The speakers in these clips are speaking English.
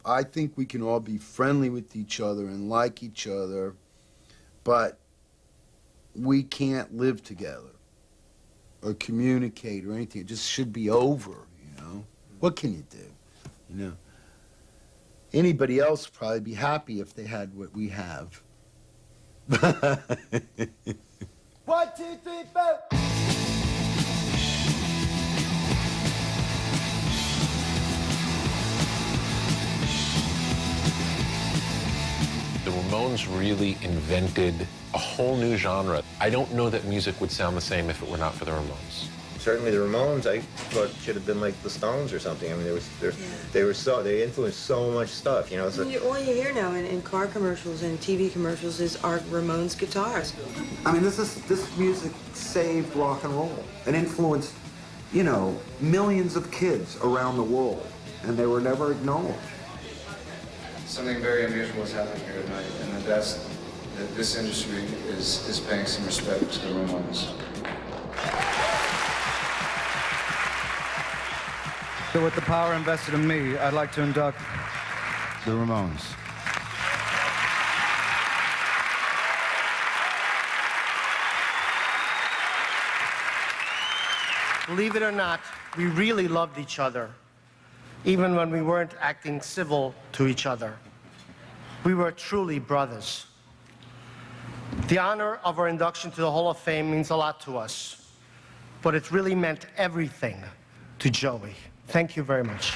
I think we can all be friendly with each other and like each other, but we can't live together or communicate or anything. It just should be over, you know? What can you do, you know? Anybody else would probably be happy if they had what we have. 1, 2, 3, 4. The Ramones really invented a whole new genre. I don't know that music would sound the same if it were not for the Ramones. Certainly the Ramones, I thought should have been like the Stones or something. I mean, they influenced so much stuff, you know. So. All you hear now in car commercials and TV commercials is our Ramones guitars. I mean, this music saved rock and roll and influenced, you know, millions of kids around the world, and they were never acknowledged. Something very unusual is happening here tonight, and that this industry is paying some respect to the Ramones. So with the power invested in me, I'd like to induct the Ramones. Believe it or not, we really loved each other, even when we weren't acting civil to each other. We were truly brothers. The honor of our induction to the Hall of Fame means a lot to us, but it really meant everything to Joey. Thank you very much.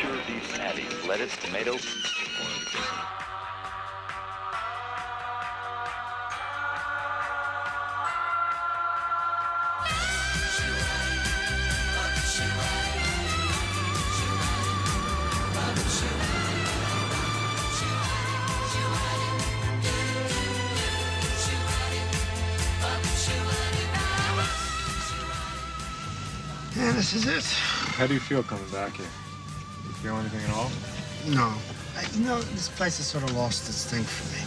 Pure beef patty, lettuce, tomato. Yeah, this is it. How do you feel coming back here? Do you feel anything at all? No. You know, this place has sort of lost its thing for me.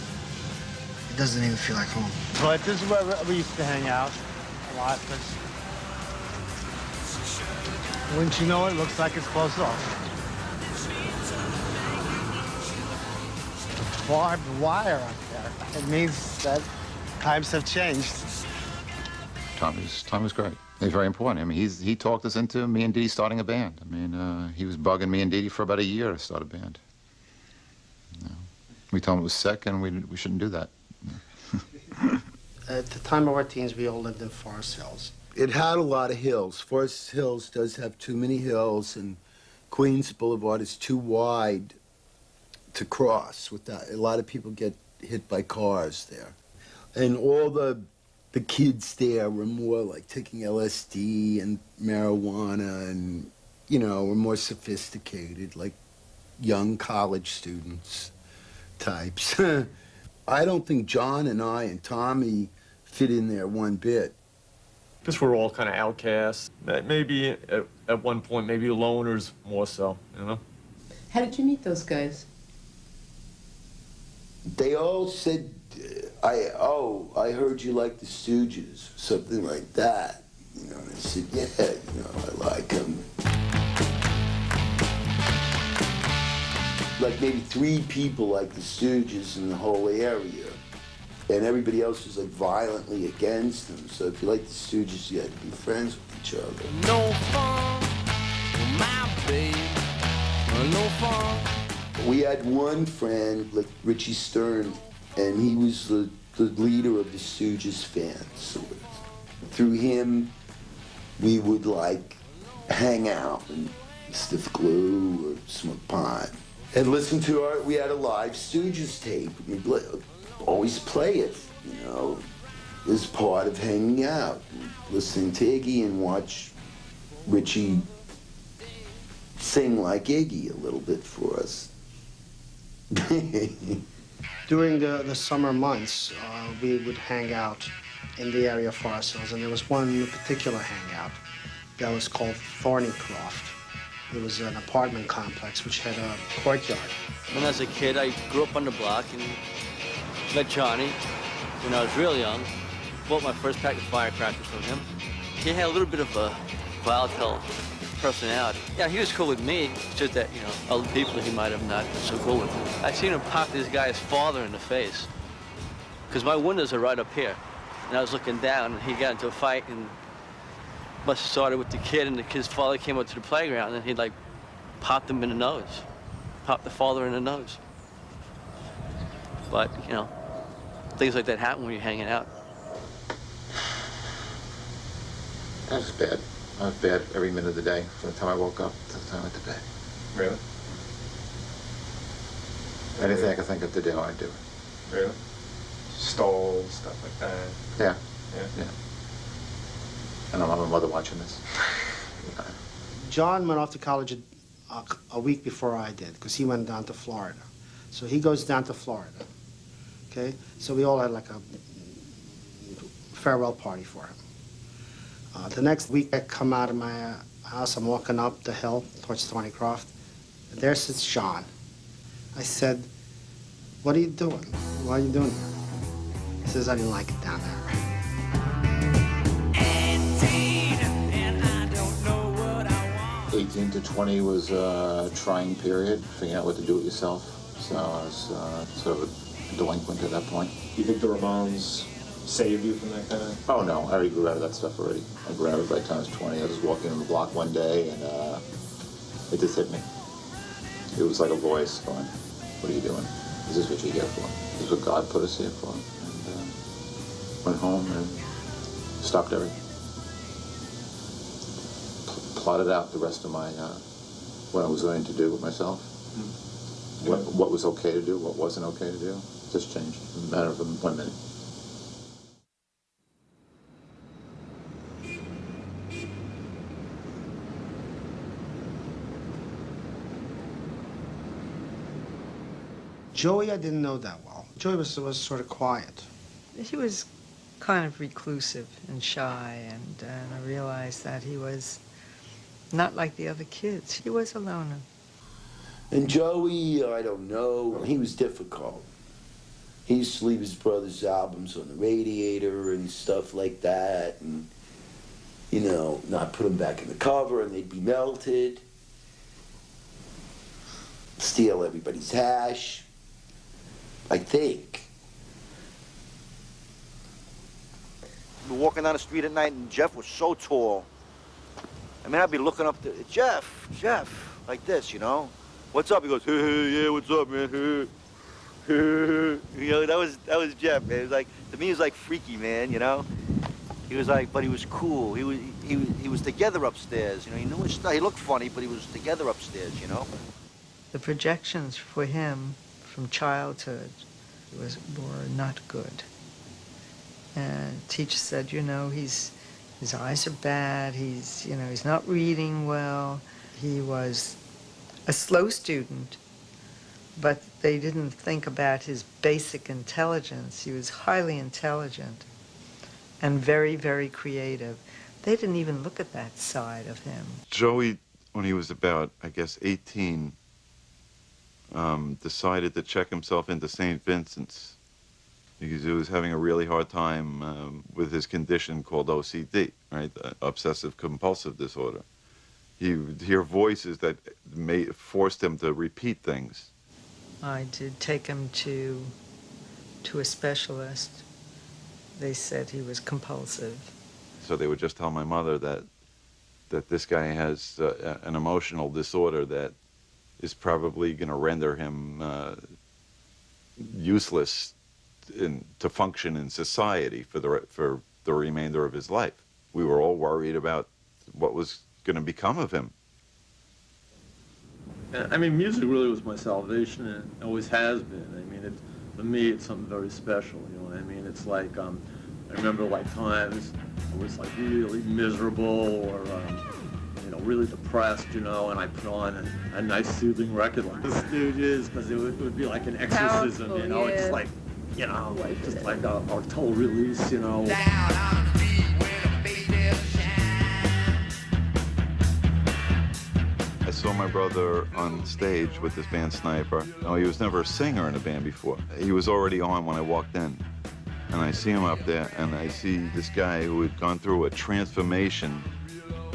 It doesn't even feel like home. But this is where we used to hang out a lot. But wouldn't you know it, looks like it's closed off. Barbed wire up there. It means that times have changed. Tom was great. He was very important. I mean, he talked us into me and Dee Dee starting a band. I mean, he was bugging me and Dee Dee for about a year to start a band. You know, we told him it was sick and we shouldn't do that. At the time of our teens, we all lived in Forest Hills. It had a lot of hills. Forest Hills does have too many hills, and Queens Boulevard is too wide to cross. Without a lot of people get hit by cars there, and all the kids there were more like taking LSD and marijuana, and you know, were more sophisticated, like young college students types. I don't think John and I and Tommy fit in there one bit. Because we're all kind of outcasts. Maybe at one point, maybe loners more so, you know? How did you meet those guys? They all said, I heard you like the Stooges, something like that. You know, and I said, yeah, you know, I like them. Like maybe 3 people like the Stooges in the whole area. And everybody else was like violently against them. So if you like the Stooges, you had to be friends with each other. No fun, my babe. No fun. We had one friend, like Richie Stern, and he was the leader of the Stooges fans. So through him, we would like hang out and sniff glue or smoke pot. And listen to we had a live Stooges tape. We'd always play it, you know, as part of hanging out, listening to Iggy and watch Richie sing like Iggy a little bit for us. During the summer months, we would hang out in the area of Forest Hills, and there was one particular hangout that was called Thornycroft. It was an apartment complex which had a courtyard. When I was a kid, I grew up on the block and met Johnny when I was real young. Bought my first pack of firecrackers from him. He had a little bit of a volatile personality. Yeah, he was cool with me. It's just that, other people he might have not been so cool with. I seen him pop this guy's father in the face. Because my windows are right up here. And I was looking down, and he got into a fight, and must have started with the kid, and the kid's father came up to the playground, and he, popped him in the nose. Popped the father in the nose. But, things like that happen when you're hanging out. That was bad. I was bad every minute of the day, from the time I woke up to the time I went to bed. Really? Anything I could think of to do, I'd do it. Really? Stole, stuff like that? Yeah. Yeah? I don't have my mother watching this. John went off to college a week before I did, because he went down to Florida. So he goes down to Florida, okay? So we all had like a farewell party for him. The next week I come out of my house, I'm walking up the hill towards Thornycroft, and there sits John. I said, "What are you doing? Why are you doing here?" He says, "I didn't like it down there." 18 to 20 was a trying period, figuring out what to do with yourself. So I was sort of a delinquent at that point. Do you think the Ramones saved you from that kind of? Oh no, I already grew out of that stuff already. I grew out of it by the time I was 20. I was walking on the block one day and it just hit me. It was like a voice going, "What are you doing? Is this what you're here for? This is what God put us here for?" And went home and stopped everything. Plotted out the rest of my, what I was going to do with myself. What was okay to do, what wasn't okay to do. Just changed in a matter of 1 minute. Joey, I didn't know that well. Joey was sort of quiet. He was kind of reclusive and shy, and I realized that he was not like the other kids. He was a loner. And Joey, I don't know, he was difficult. He used to leave his brother's albums on the radiator and stuff like that, and, not put them back in the cover, and they'd be melted. Steal everybody's hash, I think. We were walking down the street at night, and Jeff was so tall. I mean, I'd be looking up to Jeff, like this, What's up? He goes, "Hey, yeah, what's up, man?" That was Jeff, man. It was like, to me, he was like freaky, man. He was like, but he was cool. He was together upstairs. He knew his stuff. He looked funny, but he was together upstairs. The projections for him from childhood were not good. And teacher said, his eyes are bad, he's not reading well. He was a slow student, but they didn't think about his basic intelligence. He was highly intelligent and very, very creative. They didn't even look at that side of him. Joey, when he was about, 18, decided to check himself into St. Vincent's because he was having a really hard time with his condition called OCD, right? Obsessive compulsive disorder. He would hear voices that forced him to repeat things. I did take him to a specialist. They said he was compulsive. So they would just tell my mother that this guy has an emotional disorder that is probably going to render him useless to function in society for the remainder of his life. We were all worried about what was going to become of him. I mean, music really was my salvation, and it always has been. I mean, for me, it's something very special, you know what I mean? It's like, I remember, times I was, really miserable or, really depressed. depressed, you know, and I put on a nice soothing record like the Stooges, because it would be like an exorcism, Powerful, you know. yeah. It's like, you know, just like a total release, you know. I saw my brother on stage with this band Sniper. No, he was never a singer in a band before. He was already on when I walked in. And I see him up there, and I see this guy who had gone through a transformation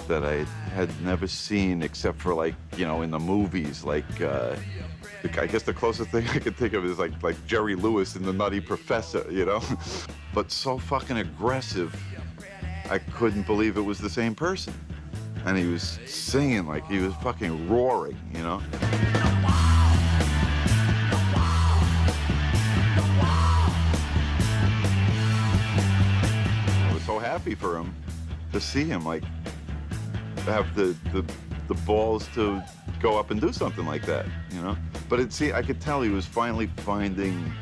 that I had never seen except for, like, you know, in the movies. Like, I guess the closest thing I could think of is like Jerry Lewis in The Nutty Professor, you know? But so fucking aggressive, I couldn't believe it was the same person. And he was singing like he was fucking roaring, you know? I was so happy for him to see him, like, have the balls to go up and do something like that, you know? But I could tell he was finally finding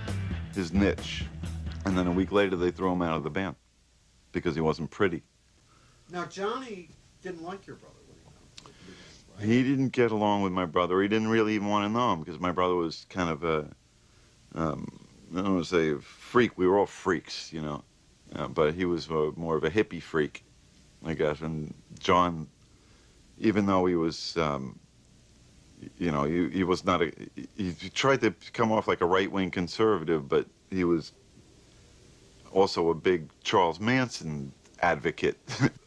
his niche. And then a week later, they threw him out of the band because he wasn't pretty. Now, Johnny didn't like your brother when he got He didn't get along with my brother. He didn't really even want to know him because my brother was kind of a, I don't want to say a freak. We were all freaks, you know. But he was more of a hippie freak, I guess. And John, even though he was, you know, he was not he tried to come off like a right-wing conservative, but he was also a big Charles Manson advocate.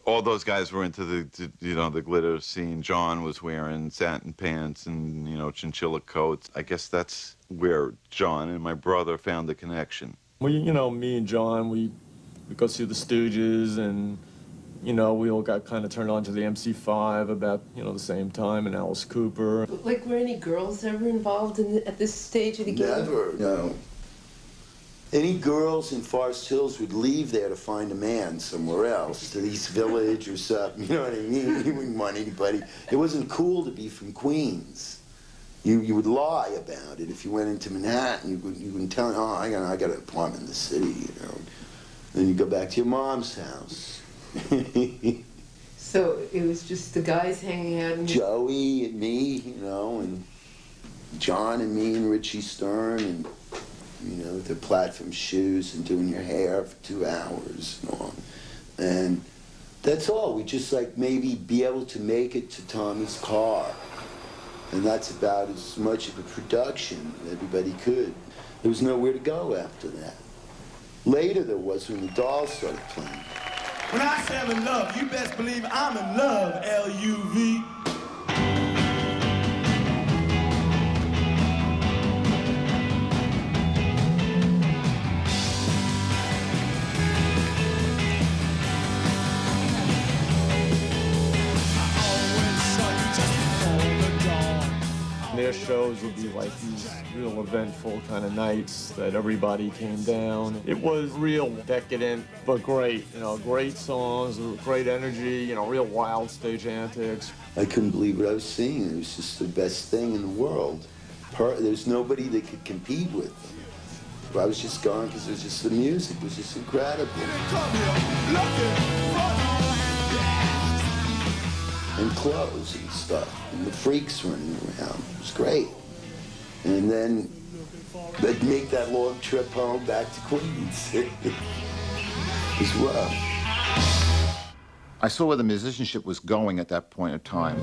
All those guys were into the you know, the glitter scene. John was wearing satin pants and, you know, chinchilla coats. I guess that's where John and my brother found the connection. Well, you know, me and John, we go see the Stooges, and, you know, we all got kind of turned on to the MC5 about, you know, the same time, and Alice Cooper. Like, were any girls ever involved at this stage of the game? Never, no. Any girls in Forest Hills would leave there to find a man somewhere else, to East Village or something, you know what I mean? You wouldn't want anybody. It wasn't cool to be from Queens. You would lie about it. If you went into Manhattan, you wouldn't tell them, oh, I got an apartment in the city, you know. Then you go back to your mom's house. So it was just the guys hanging out? Joey and me, you know, and John and me and Richie Stern, and, you know, with their platform shoes and doing your hair for 2 hours and all. And that's all. We just, like, maybe be able to make it to Tommy's car. And that's about as much of a production as everybody could. There was nowhere to go after that. Later there was when the Dolls started playing. When I say I'm in love, you best believe I'm in love, L-U-V. Their shows would be like these real eventful kind of nights that everybody came down. It was real decadent, but great. You know, great songs, great energy, you know, real wild stage antics. I couldn't believe what I was seeing. It was just the best thing in the world. There's nobody that could compete with them. I was just going because it was just the music was just incredible. And clothes and stuff, and the freaks running around. It was great. And then they'd make that long trip home back to Queens. It was rough. I saw where the musicianship was going at that point in time.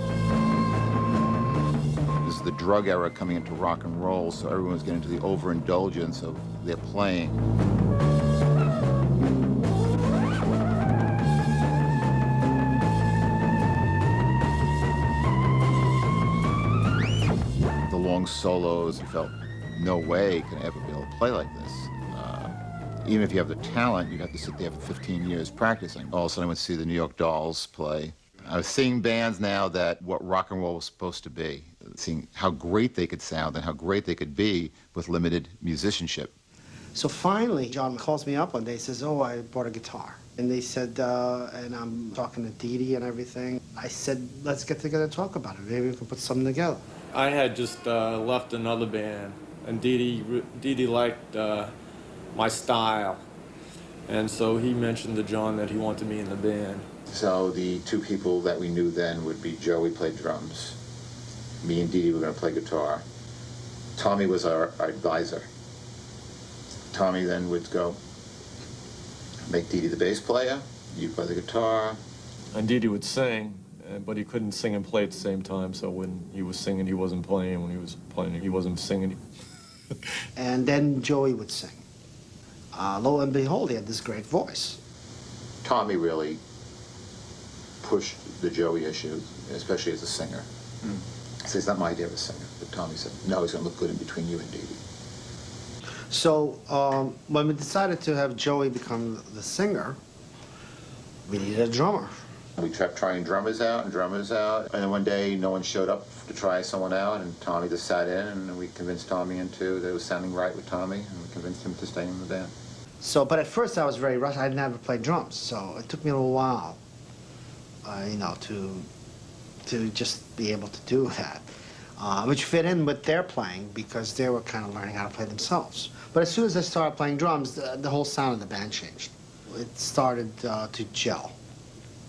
This is the drug era coming into rock and roll, so everyone was getting into the overindulgence of their playing. Long solos, you felt no way can I ever be able to play like this. Even if you have the talent, you have to sit there for 15 years practicing. All of a sudden I went to see the New York Dolls play. I was seeing bands now that what rock and roll was supposed to be, seeing how great they could sound and how great they could be with limited musicianship. So finally, John calls me up one day, says, oh, I bought a guitar. And they said, and I'm talking to Dee Dee and everything. I said, let's get together and talk about it. Maybe we can put something together. I had just left another band, and Dee Dee liked my style. And so he mentioned to John that he wanted me in the band. So the two people that we knew then would be Joey played drums. Me and Dee Dee were going to play guitar. Tommy was our advisor. Tommy then would go make Dee Dee the bass player, you play the guitar. And Dee Dee would sing, but he couldn't sing and play at the same time, so when he was singing, he wasn't playing. When he was playing, he wasn't singing. And then Joey would sing. Lo and behold, he had this great voice. Tommy really pushed the Joey issue, especially as a singer. He says, it's not my idea of a singer, but Tommy said, no, he's going to look good in between you and Dee Dee. So when we decided to have Joey become the singer, we needed a drummer. We kept trying drummers out, and then one day no one showed up to try someone out, and Tommy just sat in, and we convinced Tommy into that it was sounding right with Tommy, and we convinced him to stay in the band. So, but at first I was very rushed. I'd never played drums, so it took me a little while, you know, to just be able to do that, which fit in with their playing because they were kind of learning how to play themselves. But as soon as I started playing drums, the whole sound of the band changed. It started to gel,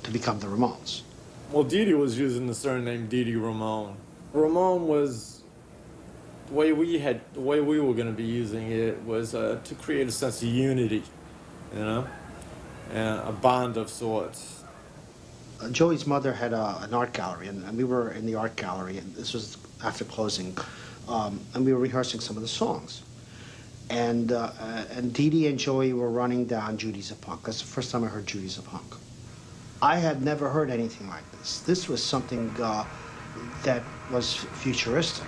to become the Ramones. Well, Dee Dee was using the surname Dee Dee Ramone. Ramone was the way we were going to be using it was to create a sense of unity, you know, and a bond of sorts. Joey's mother had an art gallery, and we were in the art gallery, and this was after closing, and we were rehearsing some of the songs. And Dee Dee and Joey were running down Judy's a Punk. That's the first time I heard Judy's a Punk. I had never heard anything like this. This was something that was futuristic.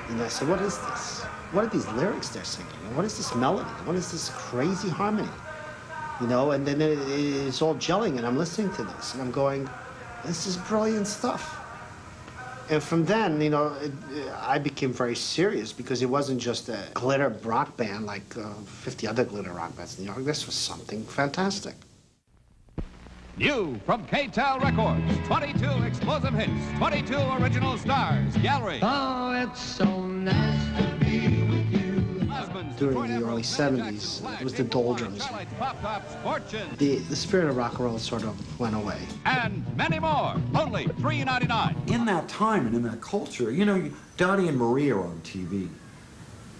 And I said, what is this? What are these lyrics they're singing? And what is this melody? What is this crazy harmony? You know, and then it's all gelling, and I'm listening to this, and I'm going, this is brilliant stuff. And from then, you know, I became very serious because it wasn't just a glitter rock band like 50 other glitter rock bands in New York. This was something fantastic. New from K-Tel Records, 22 explosive hits, 22 original stars, gallery. Oh, it's so nice to be with you. During the early 70s, it was the doldrums. The spirit of rock and roll sort of went away. And many more, only $3.99. In that time and in that culture, you know, Dottie and Marie are on TV.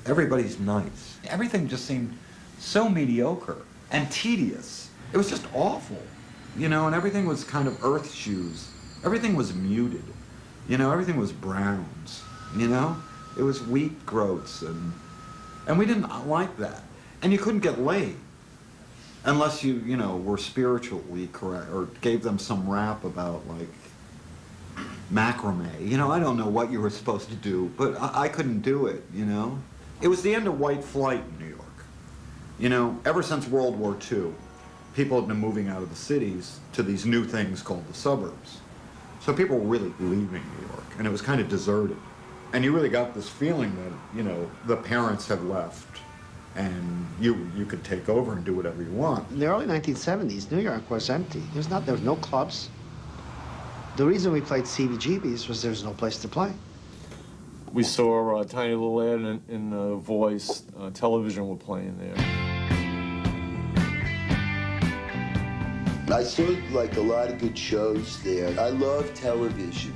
Everybody's nice. Everything just seemed so mediocre and tedious. It was just awful, you know, and everything was kind of earth shoes. Everything was muted, you know, everything was browns, you know? It was wheat groats, and we didn't like that. And you couldn't get laid unless you know, were spiritually correct or gave them some rap about, like, macrame. You know, I don't know what you were supposed to do, but I couldn't do it, you know? It was the end of white flight in New York. You know, ever since World War II, people had been moving out of the cities to these new things called the suburbs. So people were really leaving New York, and it was kind of deserted. And you really got this feeling that, you know, the parents had left, and you could take over and do whatever you want. In the early 1970s, New York was empty. There was no clubs. The reason we played CBGBs was there was no place to play. We saw a tiny little ad in the Voice. Television were playing there. I saw, like, a lot of good shows there. I love television.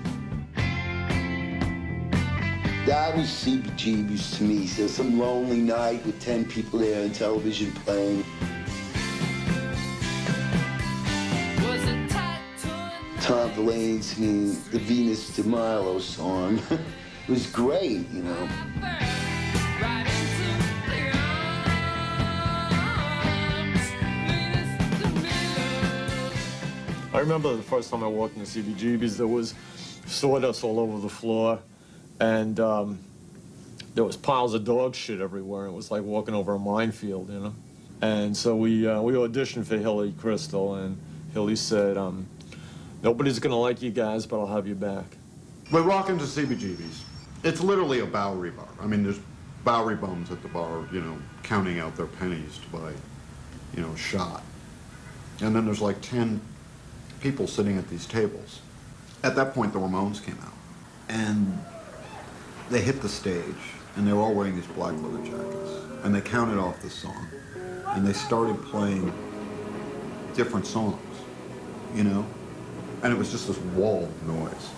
That was CBGBs to me. So some lonely night with 10 people there and television playing. Tom Verlaine singing the Venus de Milo song. It was great, you know. I remember the first time I walked into CBGB's, there was sawdust all over the floor, and there was piles of dog shit everywhere. It was like walking over a minefield, you know? And so we auditioned for Hilly Crystal, and Hilly said, nobody's gonna like you guys, but I'll have you back. We walk into CBGB's. It's literally a Bowery bar. I mean, there's Bowery bums at the bar, you know, counting out their pennies to buy, you know, a shot. And then there's like 10 people sitting at these tables. At that point, the Ramones came out. And they hit the stage, and they were all wearing these black leather jackets, and they counted off the song, and they started playing different songs, you know? And it was just this wall of noise.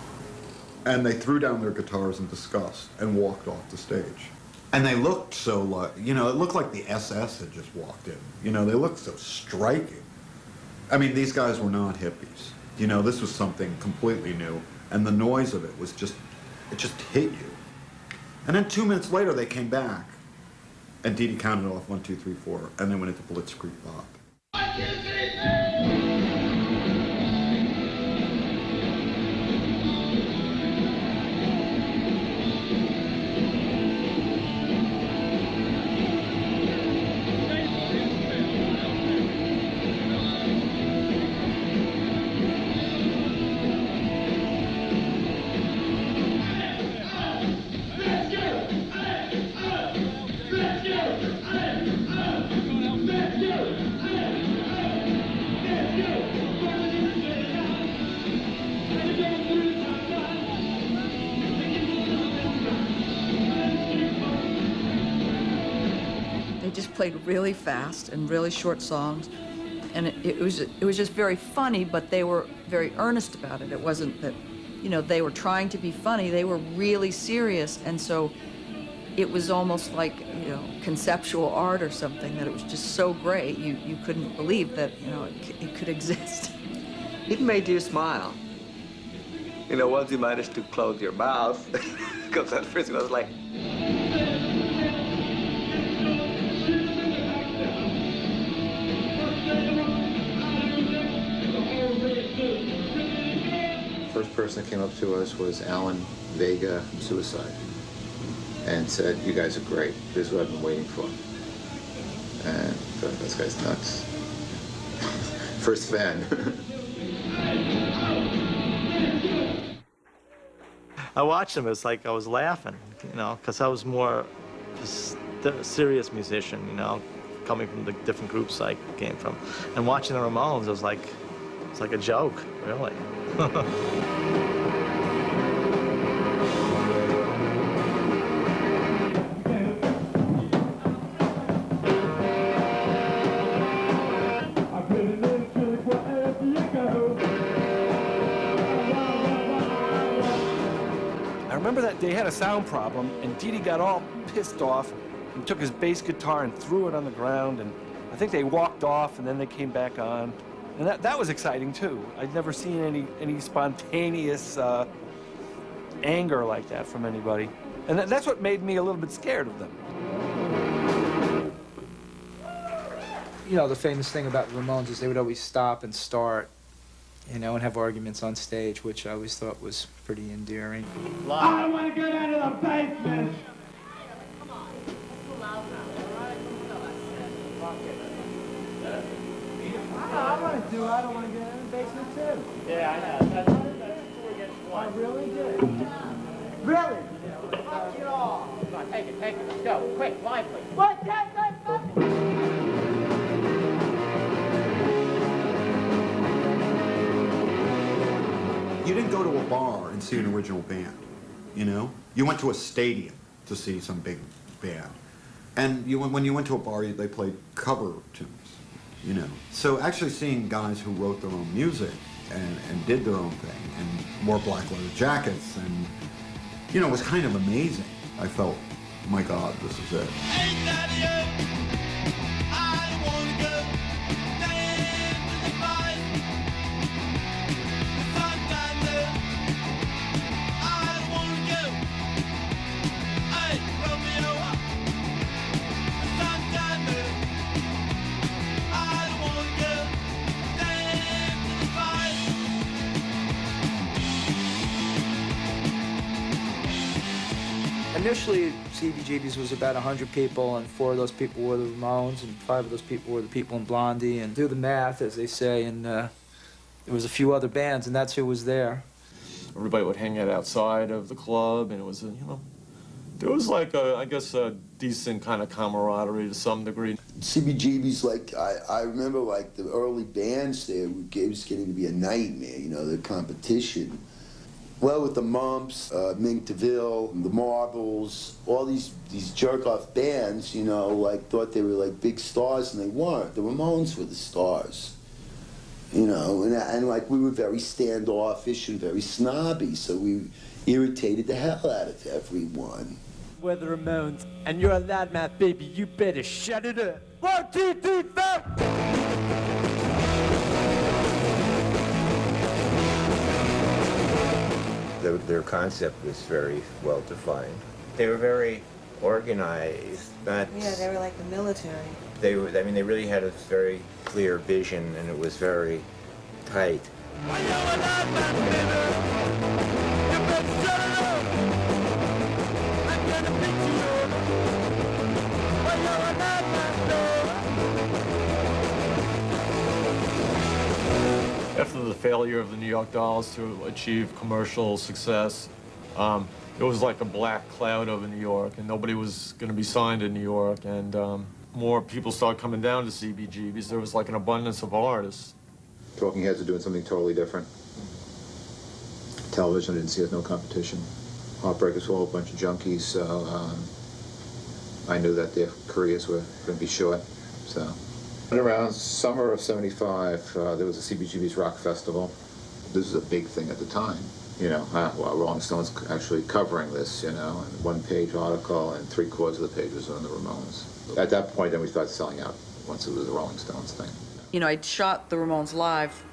And they threw down their guitars in disgust and walked off the stage. And they looked so like, you know, it looked like the SS had just walked in. You know, they looked so striking. I mean, these guys were not hippies. You know, this was something completely new. And the noise of it was just, it just hit you. And then 2 minutes later, they came back. And Dee Dee counted off 1, 2, 3, 4, and then went into Blitzkrieg Bop. They just played really fast and really short songs, and it was just very funny, but they were very earnest about it. It wasn't that, you know, they were trying to be funny, they were really serious, and so it was almost like, you know, conceptual art or something, that it was just so great, you couldn't believe that, you know, it could exist. It made you smile. You know, once you managed to close your mouth, because at first it was like, First person that came up to us was Alan Vega from Suicide and said, "You guys are great. This is what I've been waiting for." And I thought, this guy's nuts. First fan. I watched him, it's like I was laughing, you know, because I was more a serious musician, you know, coming from the different groups I came from. And watching the Ramones, it was like, it's like a joke, really. I remember that they had a sound problem, and Dee Dee got all pissed off and took his bass guitar and threw it on the ground, and I think they walked off, and then they came back on. And that was exciting, too. I'd never seen any spontaneous anger like that from anybody. And that's what made me a little bit scared of them. You know, the famous thing about the Ramones is they would always stop and start, you know, and have arguments on stage, which I always thought was pretty endearing. I don't want to go down to the basement. I want to I don't want to get in the basement too. Yeah, I know. That's 4 against 1. I really did. Really? Fuck you all. Come on, take it, let's go. Quick, lively. What? You didn't go to a bar and see an original band, you know? You went to a stadium to see some big band. And when you went to a bar, they played cover tunes, you know? So actually seeing guys who wrote their own music and did their own thing and wore black leather jackets and, you know, it was kind of amazing. I felt, oh my God, this is it. Initially, CBGB's was about 100 people, and 4 of those people were the Ramones, and 5 of those people were the people in Blondie, and do the math, as they say, and there was a few other bands, and that's who was there. Everybody would hang out outside of the club, and it was, you know, there was like, I guess, a decent kind of camaraderie to some degree. CBGB's, like, I remember, like, the early bands there, it was getting to be a nightmare, you know, the competition. Well, with the Mumps, Mink DeVille, the Marbles, all these jerk-off bands, you know, like thought they were like big stars, and they weren't. The Ramones were the stars, you know, and like we were very standoffish and very snobby, so we irritated the hell out of everyone. We're the Ramones, and you're a loudmouth, baby. You better shut it up. 1, 2, 3, 4. Their concept was very well defined. They were very organized. Yeah, they were like the military. They were. I mean, they really had a very clear vision, and it was very tight. After the failure of the New York Dolls to achieve commercial success, it was like a black cloud over New York, and nobody was going to be signed in New York, and more people started coming down to CBG because there was like an abundance of artists. Talking Heads are doing something totally different. Television, I didn't see as no competition. Heartbreakers were all a bunch of junkies, so I knew that their careers were going to be short, so. And around summer of '75, there was a CBGB's Rock Festival. This was a big thing at the time, you know. Well, Rolling Stone's actually covering this, you know, and one-page article, and 3/4 of the page was on the Ramones. At that point, then we started selling out once it was a Rolling Stones thing. You know, I'd shot the Ramones live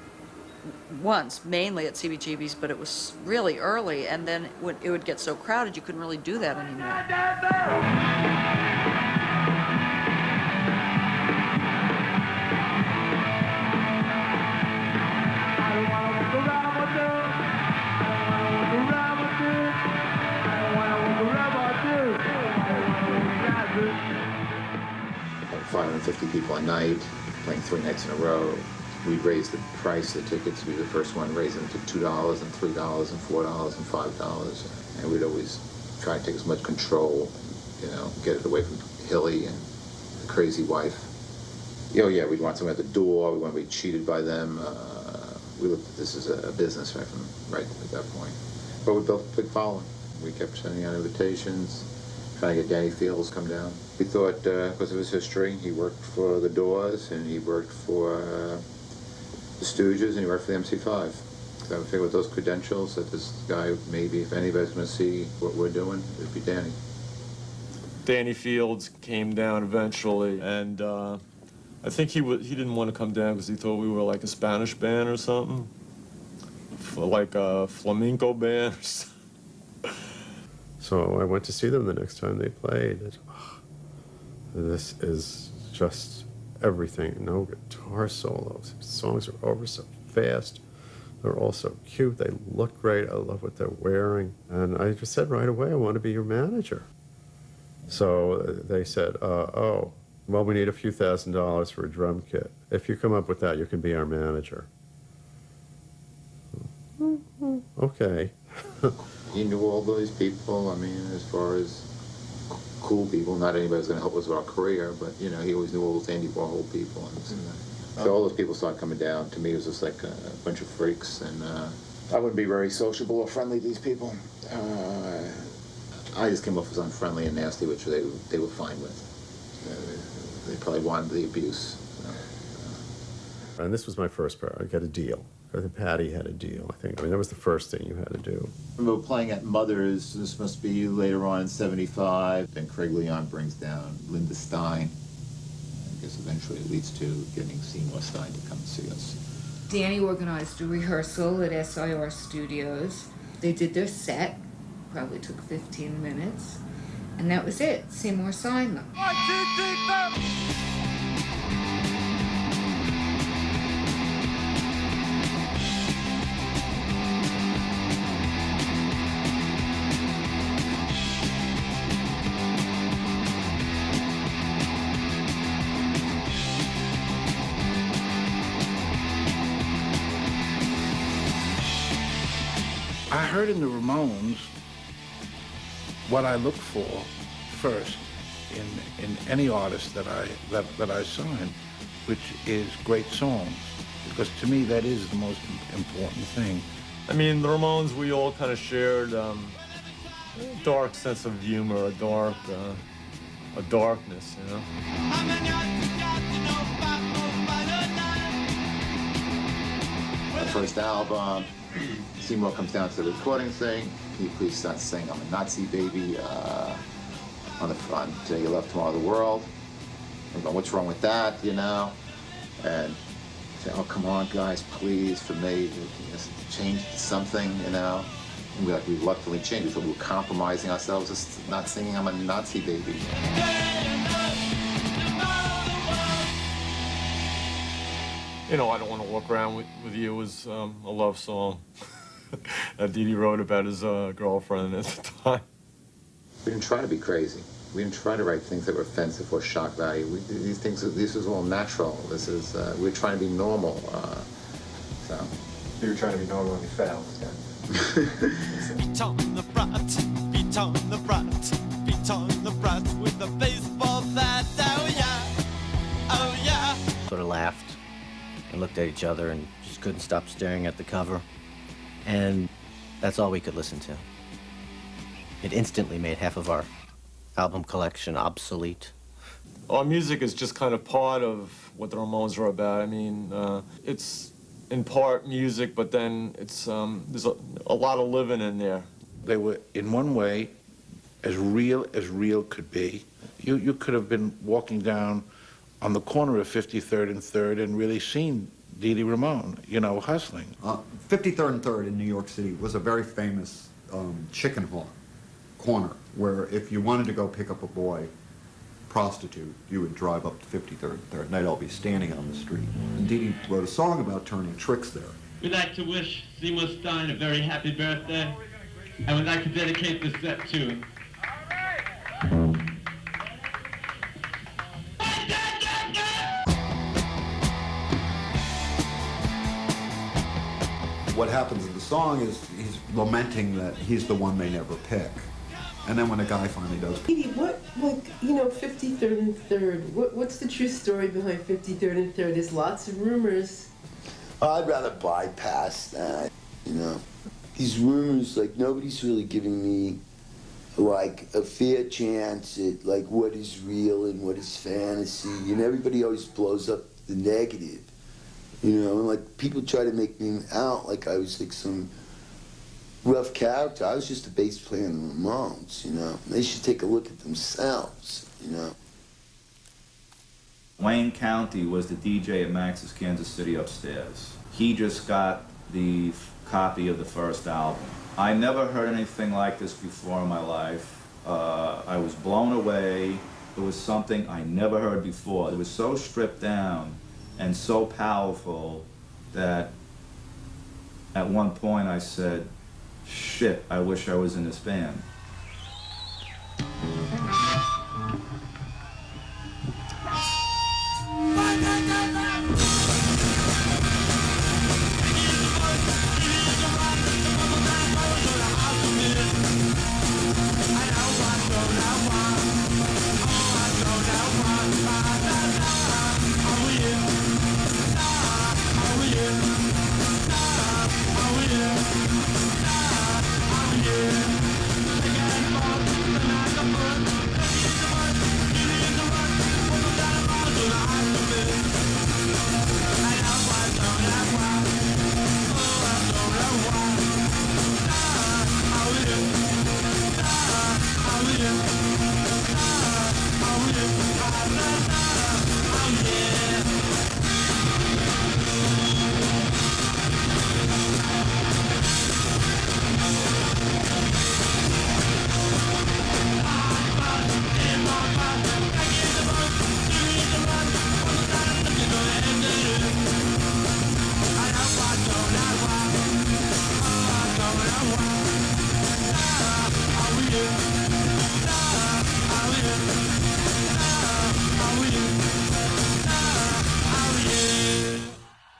once, mainly at CBGB's, but it was really early, and then it would get so crowded you couldn't really do that anymore. Like 550 people a night, playing 3 nights in a row. We'd raise the price of the tickets. We'd be the first one raising them to $2 and $3 and $4 and $5. And we'd always try to take as much control, you know, get it away from Hilly and the crazy wife. Oh yeah, we'd want someone at the door. We want to be cheated by them. We looked at this as a business right at that point. But we built a big following. We kept sending out invitations, trying to get Danny Fields come down. We thought, because of his history, he worked for the Doors, and he worked for the Stooges, and he worked for the MC5. So I figured with those credentials that this guy, maybe if anybody's going to see what we're doing, it'd be Danny. Danny Fields came down eventually, and I think he didn't want to come down because he thought we were like a Spanish band or something, like a flamenco band or something. So I went to see them the next time they played. This is just everything. No guitar solos. Songs are over so fast. They're all so cute. They look great. I love what they're wearing. And I just said right away, I want to be your manager. So they said, oh, well, we need a few $1,000s for a drum kit. If you come up with that, you can be our manager. Okay. He knew all those people. I mean, as far as cool people, not anybody's going to help us with our career, but, you know, he always knew all those Andy Warhol people. And so all those people started coming down. To me, it was just like a bunch of freaks, and I wouldn't be very sociable or friendly to these people. I just came off as unfriendly and nasty, which they were fine with. They probably wanted the abuse. And this was my first part. I got a deal. I think Patty had a deal, I think. I mean, that was the first thing you had to do. I remember playing at Mother's, this must be later on in '75, then Craig Leon brings down Linda Stein. I guess eventually it leads to getting Seymour Stein to come see us. Danny organized a rehearsal at SIR Studios. They did their set, probably took 15 minutes, and that was it. Seymour signed them. 1, 2, 3, 4. I heard in the Ramones what I look for first in any artist that I sign, which is great songs, because to me that is the most important thing. I mean, the Ramones, we all kind of shared a dark sense of humor, a darkness, you know? The first album, Seymour comes down to the recording thing. He please starts saying, "I'm a Nazi baby," on the front, "You love tomorrow the world." I'm going, what's wrong with that, you know? And say, "Oh, come on, guys, please, for me, change to something, you know?" And we reluctantly changed. We thought we were compromising ourselves, just not singing "I'm a Nazi baby." You know, I Don't Want to Walk Around with You was a love song that Dee Dee wrote about his girlfriend at the time. We didn't try to be crazy. We didn't try to write things that were offensive or shock value. This was all natural. This is, we were trying to be normal. So. You were trying to be normal and you failed. Yeah. Beat on the brat, beat on the brat, beat on the brat with a baseball bat. Oh yeah, oh yeah. Sort of laughed and looked at each other and just couldn't stop staring at the cover. And that's all we could listen to. It instantly made half of our album collection obsolete. Our music is just kind of part of what the Ramones are about. I mean, it's in part music, but then it's there's a lot of living in there. They were, in one way, as real could be. You could have been walking down on the corner of 53rd and 3rd and really seen Dee Dee Ramone, you know, hustling. 53rd and 3rd in New York City was a very famous chicken hawk corner where if you wanted to go pick up a boy prostitute, you would drive up to 53rd and 3rd, and they'd all be standing on the street. And Dee Dee wrote a song about turning tricks there. We'd like to wish Seymour Stein a very happy birthday, and we'd like to dedicate this set to him. What happens in the song is he's lamenting that he's the one they never pick. And then when a guy finally does... What, like, you know, 53rd and 3rd, what's the true story behind 53rd and 3rd? There's lots of rumors. I'd rather bypass that, you know. These rumors, like, nobody's really giving me, like, a fair chance at, like, what is real and what is fantasy. And everybody always blows up the negative, you know. And, like, people try to make me out like I was, like, some rough character. I was just a bass player in the Ramones, you know. They should take a look at themselves, you know. Wayne County was the DJ at Max's Kansas City upstairs. He just got the copy of the first album. I never heard anything like this before in my life. I was blown away. It was something I never heard before. It was so stripped down and so powerful that at one point I said, shit, I wish I was in this band.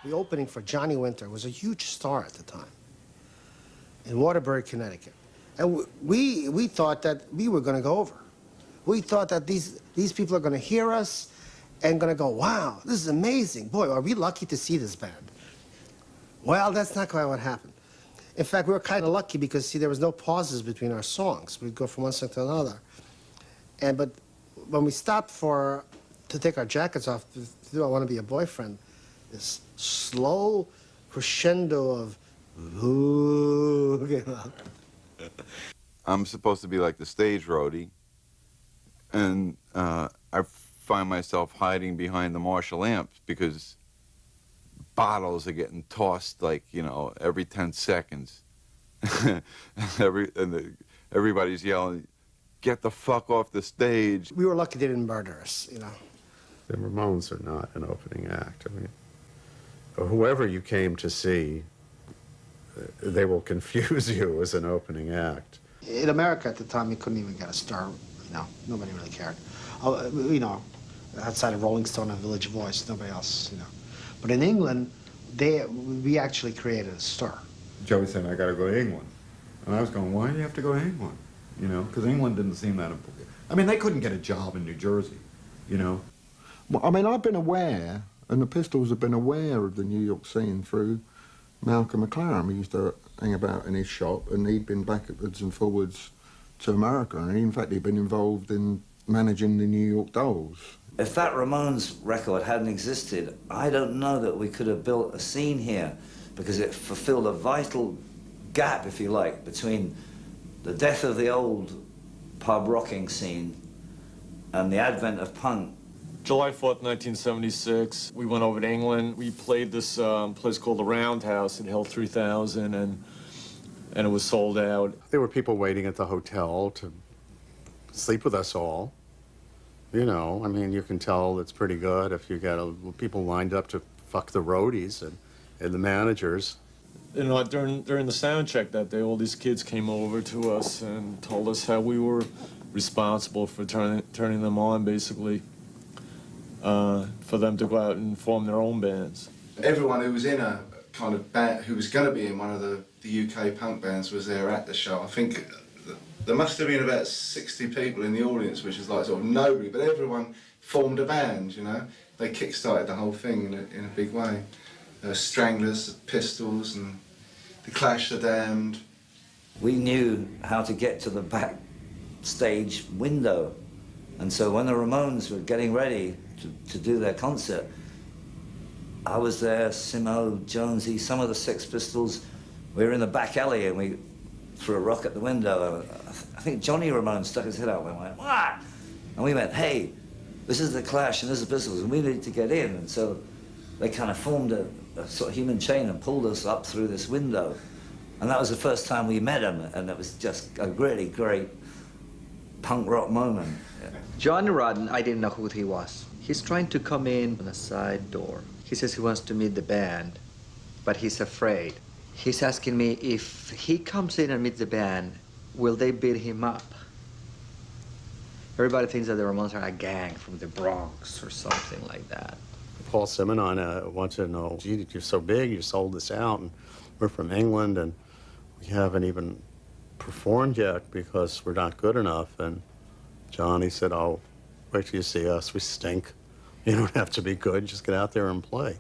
The opening for Johnny Winter was a huge star at the time in Waterbury, Connecticut. And we thought that we were going to go over. We thought that these people are going to hear us and going to go, wow, this is amazing. Boy, are we lucky to see this band. Well, that's not quite what happened. In fact, we were kind of lucky because, see, there was no pauses between our songs. We'd go from one song to another. But when we stopped to take our jackets off to do I Want to Be a Boyfriend, this slow crescendo of, ooh, came out. I'm supposed to be like the stage roadie, and I find myself hiding behind the Marshall amps because bottles are getting tossed like, you know, every 10 seconds. Everybody's yelling, "Get the fuck off the stage." We were lucky they didn't murder us, you know. The Ramones are not an opening act. I mean, whoever you came to see, they will confuse you as an opening act. In America at the time, you couldn't even get a star, you know, nobody really cared. You know, outside of Rolling Stone and Village Voice, nobody else, you know. But in England, we actually created a star. Joey said, I got to go to England. And I was going, why do you have to go to England? You know, because England didn't seem that important. I mean, they couldn't get a job in New Jersey, you know. Well, I mean, I've been aware, and the Pistols have been aware of the New York scene through Malcolm McLaren. He used to hang about in his shop, and he'd been backwards and forwards to America, and in fact, he'd been involved in managing the New York Dolls. If that Ramones record hadn't existed, I don't know that we could have built a scene here, because it fulfilled a vital gap, if you like, between the death of the old pub rocking scene and the advent of punk. July 4th, 1976, we went over to England. We played this place called the Roundhouse. It held 3,000, and it was sold out. There were people waiting at the hotel to sleep with us all. You know, I mean, you can tell it's pretty good if you got people lined up to fuck the roadies and the managers. You know, during the sound check that day, all these kids came over to us and told us how we were responsible for turning them on, basically, for them to go out and form their own bands. Everyone who was in a kind of band, who was going to be in one of the UK punk bands was there at the show. I think there must have been about 60 people in the audience, which is like sort of nobody, but everyone formed a band, you know. They kick-started the whole thing in a big way. Stranglers, Pistols, and The Clash, The Damned. We knew how to get to the backstage window, and so when the Ramones were getting ready to do their concert, I was there, Simo, Jonesy, some of the Sex Pistols. We were in the back alley and we threw a rock at the window. I think Johnny Ramone stuck his head out and went, "What?" And we went, "Hey, this is the Clash and this is the Pistols and we need to get in." And so they kind of formed a sort of human chain and pulled us up through this window. And that was the first time we met them, and it was just a really great punk rock moment. Yeah. Johnny Rotten, I didn't know who he was. He's trying to come in on a side door. He says he wants to meet the band, but he's afraid. He's asking me if he comes in and meets the band, will they beat him up? Everybody thinks that the Ramones are a gang from the Bronx or something like that. Paul Simonon wants to know, gee, you're so big, you sold this out, and we're from England, and we haven't even performed yet because we're not good enough. And Johnny said, oh, wait till you see us, we stink. You don't have to be good, just get out there and play.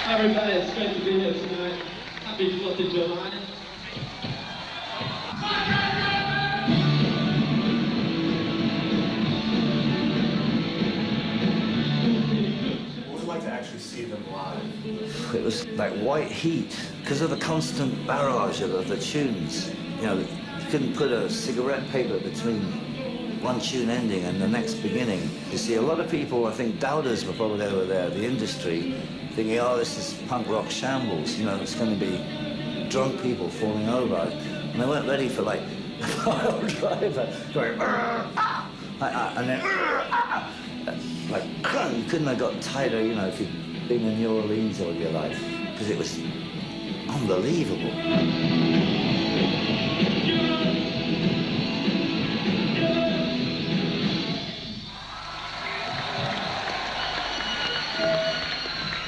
Everybody, it's great to be here tonight. Happy 4th of July. What was it like to actually see them live? It was like white heat because of the constant barrage of the tunes. You know, you couldn't put a cigarette paper between one tune ending and the next beginning. You see, a lot of people, I think doubters were probably over there, the industry, thinking, oh, this is punk rock shambles, you know, it's going to be drunk people falling over. And they weren't ready for, like, a pile driver going, and then, like, you couldn't have got tighter, you know, if you'd been in New Orleans all your life, because it was unbelievable.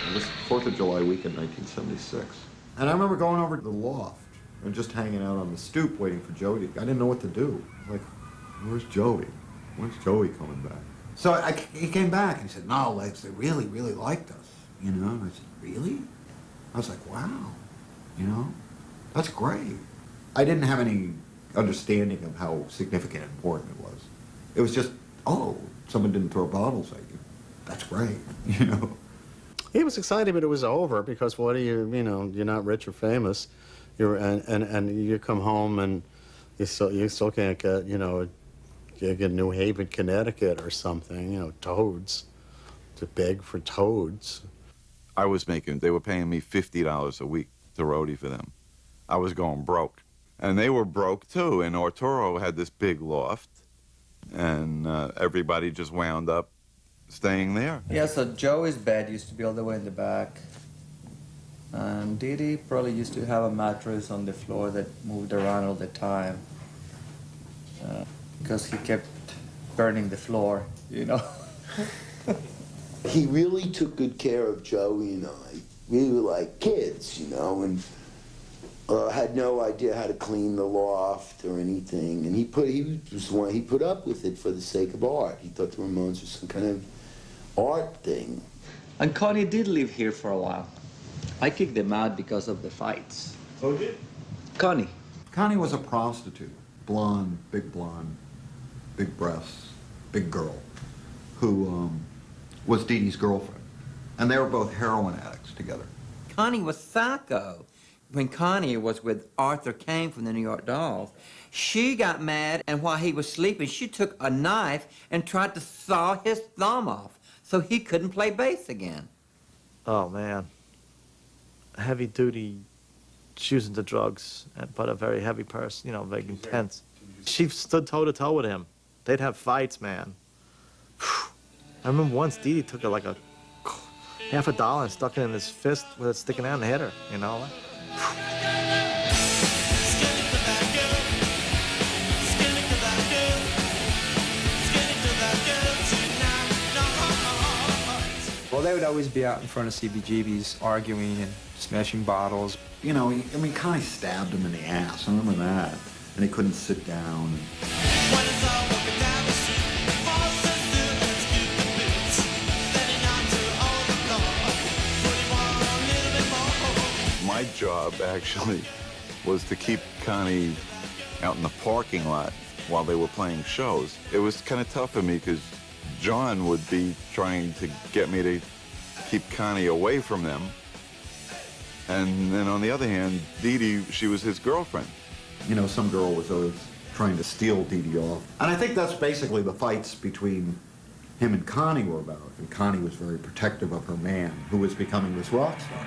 It was 4th of July weekend, 1976. And I remember going over to the loft and just hanging out on the stoop waiting for Jody. I didn't know what to do. Like, where's Joey? When's Joey coming back? So he came back and he said, no, Legs, they really, really liked us. You know, and I said, really? I was like, wow, you know, that's great. I didn't have any understanding of how significant and important it was. It was just, oh, someone didn't throw bottles at you. That's great, you know. He was excited, but it was over because what do you know, you're not rich or famous. And you come home and you still can't get, you know, you get New Haven, Connecticut or something, you know, toads, to beg for toads. They were paying me $50 a week to roadie for them. I was going broke. And they were broke too, and Arturo had this big loft, and everybody just wound up staying there. Yeah, so Joey's bed used to be all the way in the back. And Dee Dee probably used to have a mattress on the floor that moved around all the time. Because he kept burning the floor, you know. He really took good care of Joey and I. We were like kids, you know, and had no idea how to clean the loft or anything. And he put up with it for the sake of art. He thought the Ramones was some kind of art thing. And Connie did live here for a while. I kicked them out because of the fights. Who did? Connie. Connie was a prostitute, blonde, big breasts, big girl, who was Dee Dee's girlfriend. And they were both heroin addicts together. Connie was psycho. When Connie was with Arthur Kane from the New York Dolls, she got mad, and while he was sleeping, she took a knife and tried to saw his thumb off so he couldn't play bass again. Oh, man. Heavy duty, choosing the drugs, but a very heavy person, you know, very intense. She stood toe-to-toe with him. They'd have fights, man. I remember once Dee Dee took like a $50 and stuck it in his fist with it sticking out and hit her, you know? Well, they would always be out in front of CBGB's arguing and smashing bottles. You know, Connie stabbed him in the ass, I remember that. And he couldn't sit down. My job, actually, was to keep Connie out in the parking lot while they were playing shows. It was kind of tough for me because John would be trying to get me to keep Connie away from them. And then on the other hand, Dee Dee, she was his girlfriend. You know, some girl was always trying to steal Dee Dee off. And I think that's basically the fights between him and Connie were about. And Connie was very protective of her man, who was becoming this rock star.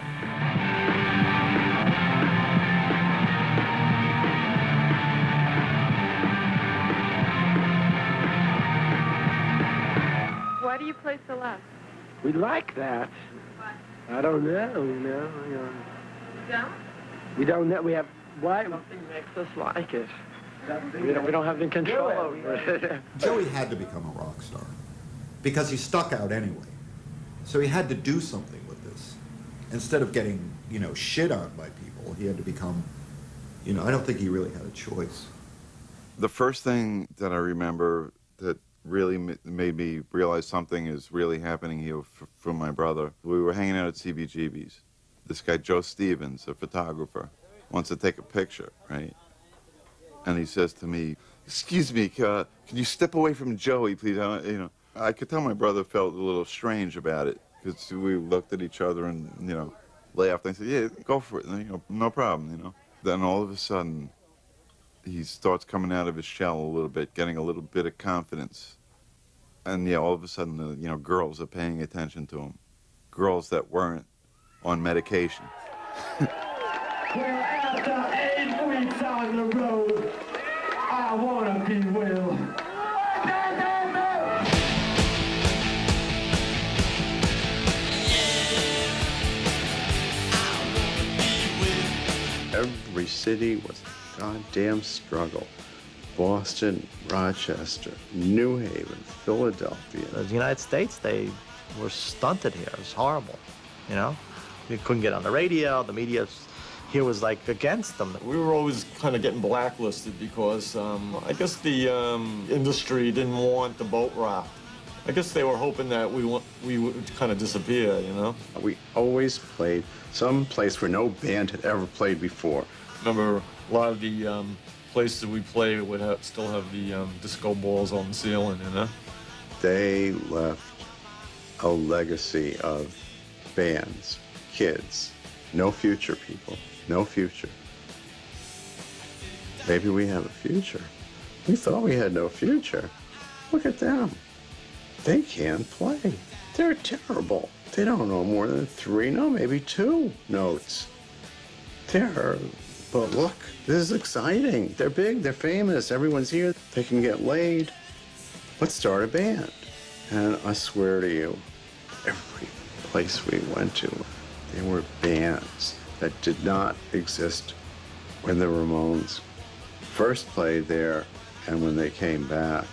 Why do you play so loud? We like that. I don't know, you know. You don't? We don't know. We have, why? Something makes us like it. We don't have any control over it. Joey had to become a rock star because he stuck out anyway. So he had to do something with this. Instead of getting, you know, shit on by people, he had to become, you know, I don't think he really had a choice. The first thing that I remember that really made me realize something is really happening here for my brother. We were hanging out at CBGB's. This guy, Joe Stevens, a photographer, wants to take a picture, right? And he says to me, "Excuse me, can you step away from Joey, please?" You know, I could tell my brother felt a little strange about it because we looked at each other and, you know, laughed. And I said, "Yeah, go for it, you know, no problem, you know." Then all of a sudden, he starts coming out of his shell a little bit, getting a little bit of confidence. And yeah, all of a sudden, you know, girls are paying attention to him. Girls that weren't on medication. Well, after 8 weeks on the road, I wanna be well. Every city was a goddamn struggle. Boston, Rochester, New Haven, Philadelphia. The United States, they were stunted here. It was horrible, you know? You couldn't get on the radio. The media here was like against them. We were always kind of getting blacklisted because I guess the industry didn't want the boat rock. I guess they were hoping that we would kind of disappear, you know? We always played some place where no band had ever played before. Remember, a lot of the places we play would still have the disco balls on the ceiling, you know? They left a legacy of bands, kids, no future, people, no future. Maybe we have a future. We thought we had no future. Look at them. They can't play. They're terrible. They don't know more than 3, no, maybe 2 notes. But look, this is exciting. They're big, they're famous, everyone's here. They can get laid. Let's start a band. And I swear to you, every place we went to, there were bands that did not exist when the Ramones first played there, and when they came back,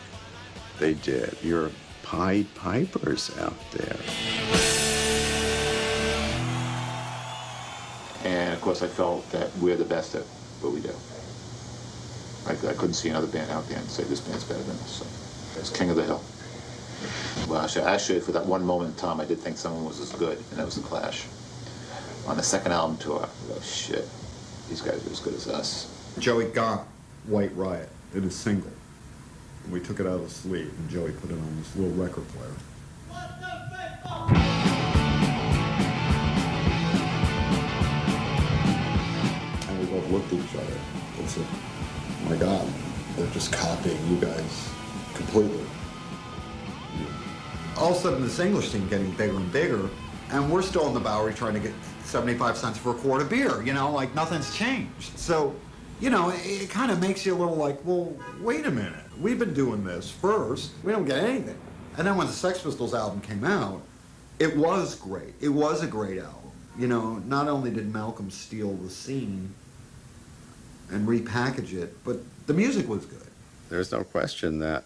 they did. You're Pied Pipers out there. And of course I felt that we're the best at what we do. I couldn't see another band out there and say this band's better than us. So it's King of the Hill. Well, actually, for that one moment in time, I did think someone was as good, and that was The Clash. On the second album tour, I go, shit, these guys are as good as us. Joey got White Riot. It is single. We took it out of the sleeve, and Joey put it on this little record player. And we both looked at each other and said, my God, they're just copying you guys completely. All of a sudden, this English scene getting bigger and bigger, and we're still in the Bowery trying to get 75 cents for a quart of beer, you know, like nothing's changed. So, you know, it kind of makes you a little like, well, wait a minute. We've been doing this first. We don't get anything. And then when the Sex Pistols album came out, it was great. It was a great album. You know, not only did Malcolm steal the scene and repackage it, but the music was good. There's no question that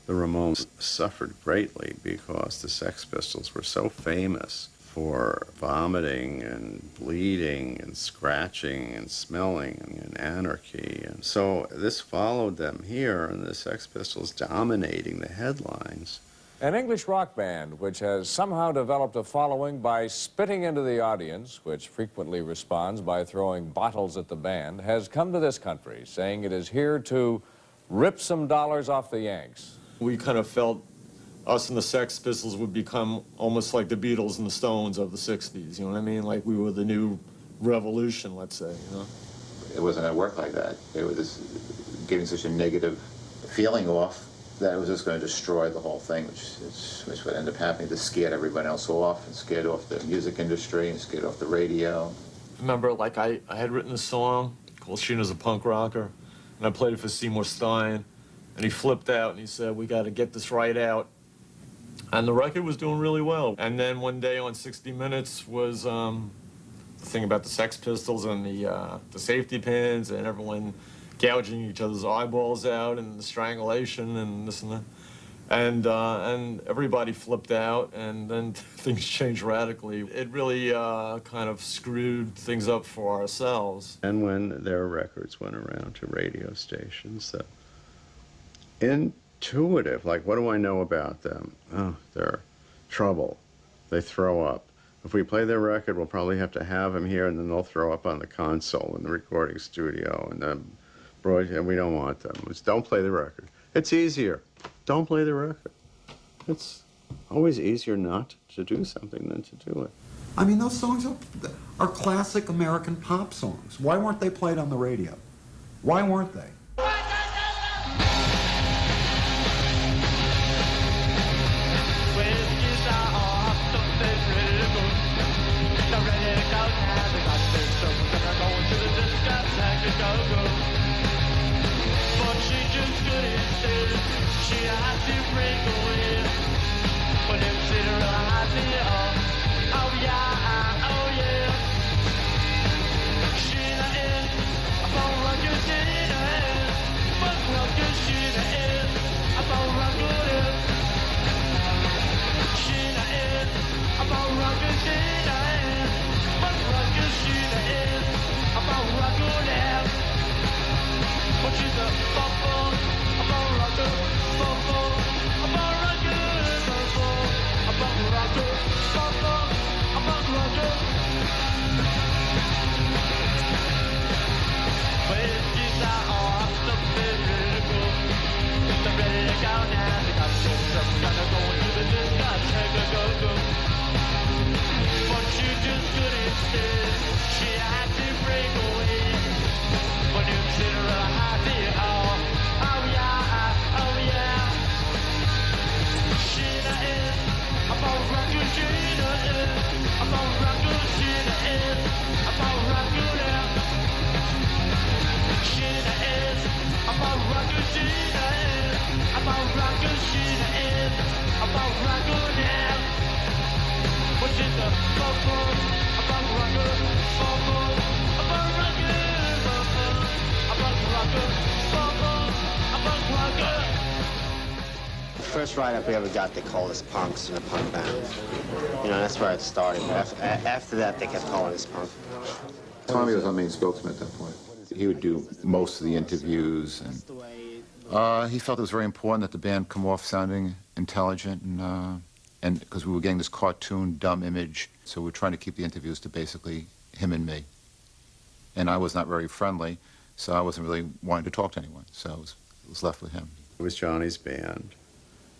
the Ramones suffered greatly because the Sex Pistols were so famous for vomiting and bleeding and scratching and smelling and anarchy. And so this followed them here, and the Sex Pistols dominating the headlines. An English rock band which has somehow developed a following by spitting into the audience, which frequently responds by throwing bottles at the band, has come to this country, saying it is here to rip some dollars off the Yanks. We kind of felt us and the Sex Pistols would become almost like the Beatles and the Stones of the 60s, you know what I mean? Like we were the new revolution, let's say, you know? It wasn't going to work like that. It was just giving such a negative feeling off that it was just going to destroy the whole thing, which would end up happening. This scared everyone else off, and scared off the music industry, and scared off the radio. Remember, like I had written a song called Sheena's a Punk Rocker, and I played it for Seymour Stein, and he flipped out and he said, we got to get this right out. And the record was doing really well. And then one day on 60 Minutes was the thing about the Sex Pistols and the safety pins and everyone gouging each other's eyeballs out and the strangulation and this and that. And everybody flipped out, and then things changed radically. It really kind of screwed things up for ourselves. And when their records went around to radio stations, intuitive, like, what do I know about them? Oh, they're trouble. They throw up. If we play their record, we'll probably have to have them here, and then they'll throw up on the console in the recording studio, and then and we don't want them. It's don't play the record. It's easier. Don't play the record. It's always easier not to do something than to do it. I mean, those songs are classic American pop songs. Why weren't they played on the radio? Why weren't they? The first write-up we ever got, they called us punks in a punk band. You know, that's where it started. But after that, they kept calling us punk. Tommy was our main spokesman at that point. He would do most of the interviews, and he felt it was very important that the band come off sounding intelligent, and because we were getting this cartoon, dumb image, so we were trying to keep the interviews to basically him and me. And I was not very friendly, so I wasn't really wanting to talk to anyone, so it was left with him. It was Johnny's band.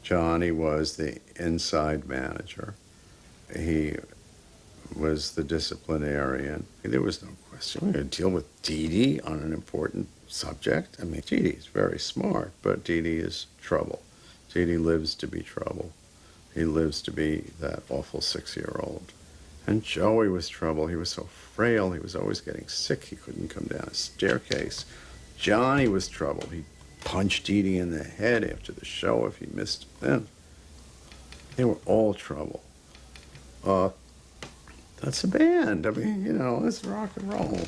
Johnny was the inside manager. He was the disciplinarian. There was no question. We had to deal with Dee Dee on an important subject. I mean, Dee Dee is very smart, but Dee Dee is trouble. Dee Dee lives to be trouble. He lives to be that awful 6-year-old. And Joey was trouble. He was so frail. He was always getting sick. He couldn't come down a staircase. Johnny was trouble. He punched Dee Dee in the head after the show if he missed them. They were all trouble. That's a band. I mean, you know, it's rock and roll.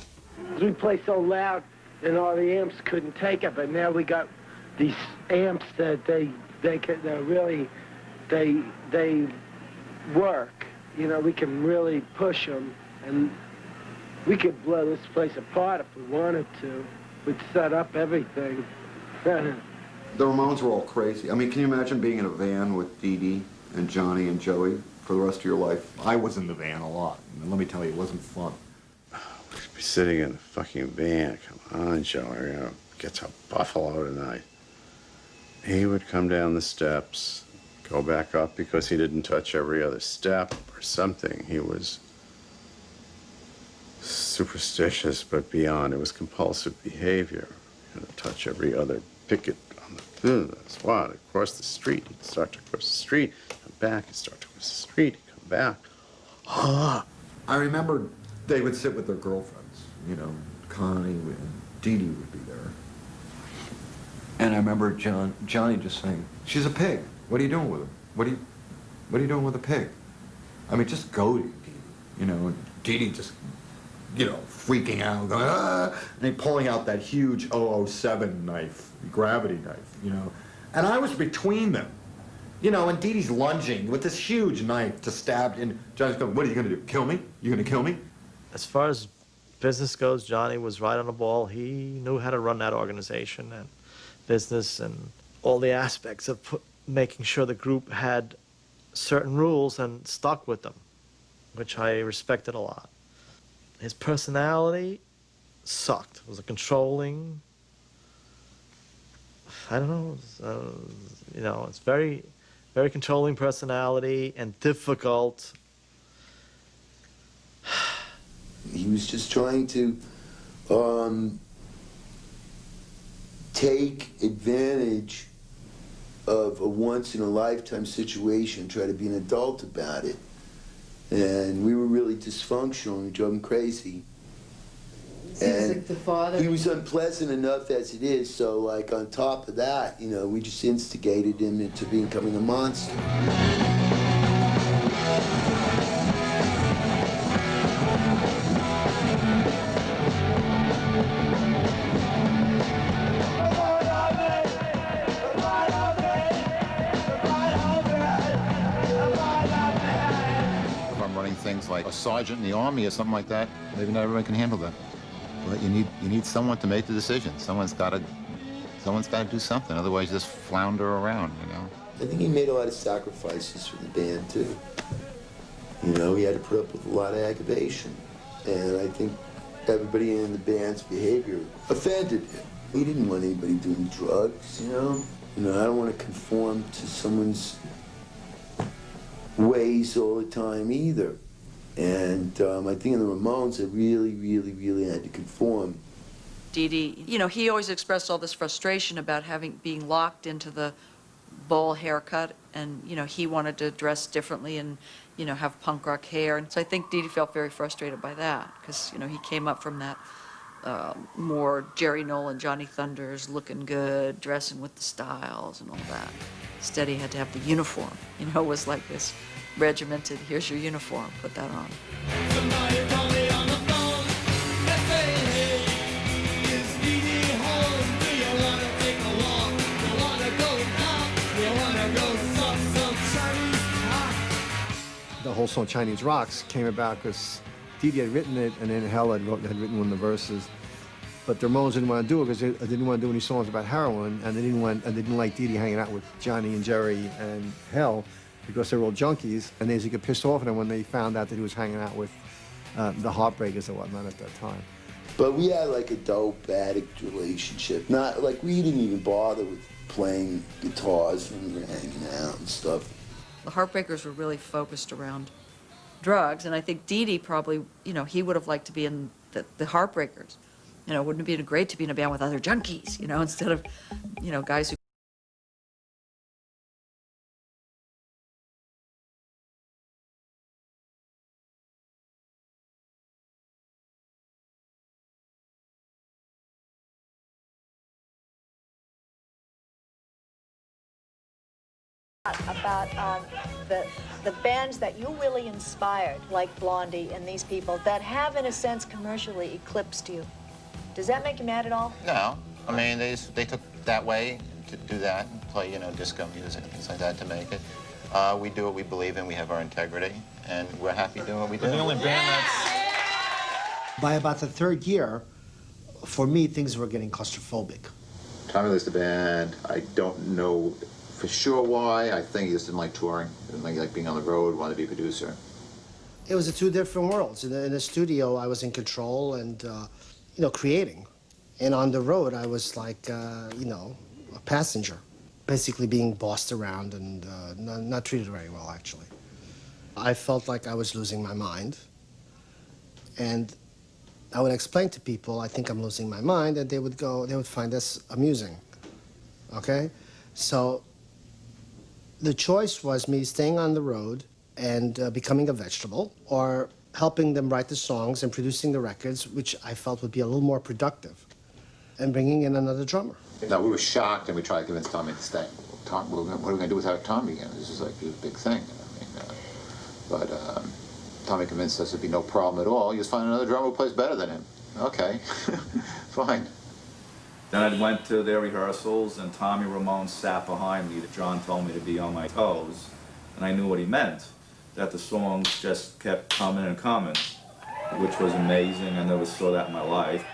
We play so loud, and all the amps couldn't take it, but now we got these amps that they really work. You know, we can really push them, and we could blow this place apart if we wanted to. We'd set up everything. The Ramones were all crazy. I mean, can you imagine being in a van with Dee Dee and Johnny and Joey for the rest of your life? I was in the van a lot, and let me tell you, it wasn't fun. We'd be sitting in a fucking van. Come on, Joey, we're gonna get to Buffalo tonight. He would come down the steps, go back up because he didn't touch every other step or something. He was superstitious, but beyond. It was compulsive behavior. You had to touch every other picket on the squad. Across the street, he'd start to cross the street, come back, he'd start to cross the street, he'd come back. I remember they would sit with their girlfriends, you know, Connie and Dee Dee would be there. And I remember Johnny just saying, "She's a pig. What are you doing with her? What are you doing with a pig?" I mean, just go to Dee Dee, you know, and Dee Dee just, you know, freaking out, going, ah, and they pulling out that huge 007 knife, gravity knife, you know. And I was between them, you know, and Dee Dee's lunging with this huge knife to stab, and Johnny's going, "What are you going to do, kill me? You going to kill me?" As far as business goes, Johnny was right on the ball. He knew how to run that organization and business and all the aspects of making sure the group had certain rules and stuck with them, which I respected a lot. His personality sucked. It was a controlling, I don't know, you know, it's very, very controlling personality and difficult. He was just trying to take advantage of a once-in-a-lifetime situation, try to be an adult about it. And we were really dysfunctional, and we drove him crazy. Seems like the father. He was unpleasant enough as it is, so like on top of that, you know, we just instigated him into becoming a monster. Things like a sergeant in the army or something like that, maybe not everyone can handle that. But you need someone to make the decision. Someone's got to do something. Otherwise, you just flounder around, you know. I think he made a lot of sacrifices for the band too. You know, he had to put up with a lot of aggravation. And I think everybody in the band's behavior offended him. He didn't want anybody doing drugs, you know? You know, I don't want to conform to someone's ways all the time either. And I think in the Ramones, I really had to conform. Dee Dee, you know, he always expressed all this frustration about being locked into the bowl haircut, and, you know, he wanted to dress differently and, you know, have punk rock hair. And so I think Dee Dee felt very frustrated by that, because, you know, he came up from that more Jerry Nolan, Johnny Thunders, looking good, dressing with the styles and all that. Instead, he had to have the uniform. You know, it was like this regimented, here's your uniform, put that on. Somebody call me on the phone and say, hey, is Dee Dee home? Do you want to take a walk? You want to go pop? You want to go suck some Chinese rock? The whole song Chinese Rocks came about because Dee Dee had written it, and then Hell had written one of the verses. But the Ramones didn't want to do it because they didn't want to do any songs about heroin, and they didn't like Dee Dee hanging out with Johnny and Jerry and Hell because they were all junkies, and they used to get pissed off at him when they found out that he was hanging out with the Heartbreakers and whatnot at that time. But we had like a dope addict relationship. Not like we didn't even bother with playing guitars when we were hanging out and stuff. The Heartbreakers were really focused around drugs, and I think Dee Dee probably, you know, he would have liked to be in the Heartbreakers. You know, wouldn't it be great to be in a band with other junkies, you know, instead of, you know, guys who... About the bands that you really inspired, like Blondie and these people, that have, in a sense, commercially eclipsed you. Does that make you mad at all? No. I mean, they took that way to do that and play, you know, disco music and things like that to make it. We do what we believe in. We have our integrity, and we're happy doing what we do. We're the only band that's... By about the third year, for me, things were getting claustrophobic. Tommy leaves the band. I don't know for sure why. I think he just didn't like touring. He didn't like being on the road, wanted to be a producer. It was the two different worlds. In the studio, I was in control and, you know, creating. And on the road, I was like, you know, a passenger, basically being bossed around and not treated very well, actually. I felt like I was losing my mind. And I would explain to people, I think I'm losing my mind, and they would find this amusing, okay? So the choice was me staying on the road and becoming a vegetable, or helping them write the songs and producing the records, which I felt would be a little more productive, and bringing in another drummer. No, we were shocked, and we tried to convince Tommy to stay. Tom, what are we going to do without Tommy again? This is like a big thing. I mean, but Tommy convinced us it'd be no problem at all. You just find another drummer who plays better than him. Okay, fine. Then I went to their rehearsals, and Tommy Ramone sat behind me. John told me to be on my toes, and I knew what he meant, that the songs just kept coming and coming, which was amazing. I never saw that in my life.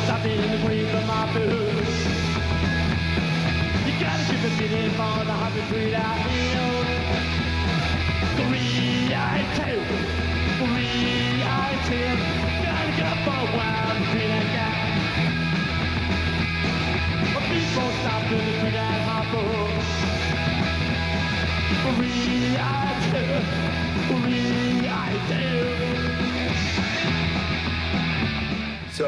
Something in the green from my boots. You gotta keep it in for the 100 I feel. 3 I two, 3 I two. Gotta get up for a while to see that guy. But people stop to the street at my boots. 3 I two, 3 I two. So,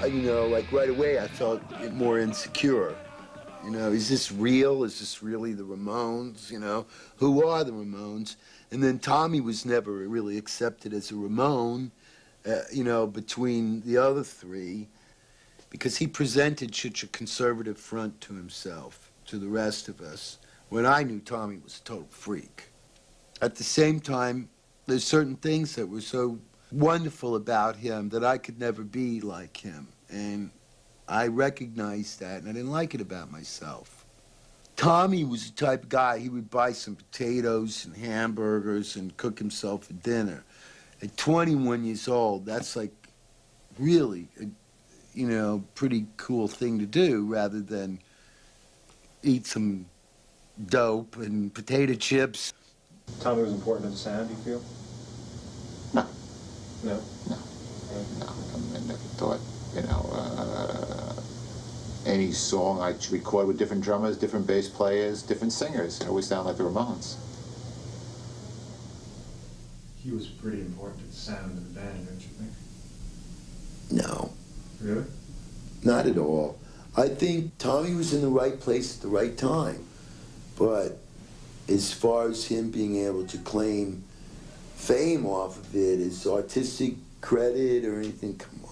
you know, like right away I felt more insecure. You know, is this real? Is this really the Ramones? You know, who are the Ramones? And then Tommy was never really accepted as a Ramone, you know, between the other three, because he presented such a conservative front to himself, to the rest of us, when I knew Tommy was a total freak. At the same time, there's certain things that were so wonderful about him that I could never be like him, and I recognized that, and I didn't like it about myself. Tommy was the type of guy, he would buy some potatoes and hamburgers and cook himself a dinner. At 21 years old, that's like really a, you know, pretty cool thing to do, rather than eat some dope and potato chips. Tommy was important to the sound, do you feel? No. No? No. No. I never thought, any song I record with different drummers, different bass players, different singers. It always sound like the Ramones. He was pretty important to the sound of the band, don't you think? No, Really? not at all. I think Tommy was in the right place at the right time. But as far as him being able to claim fame off of it, his artistic credit or anything, come on.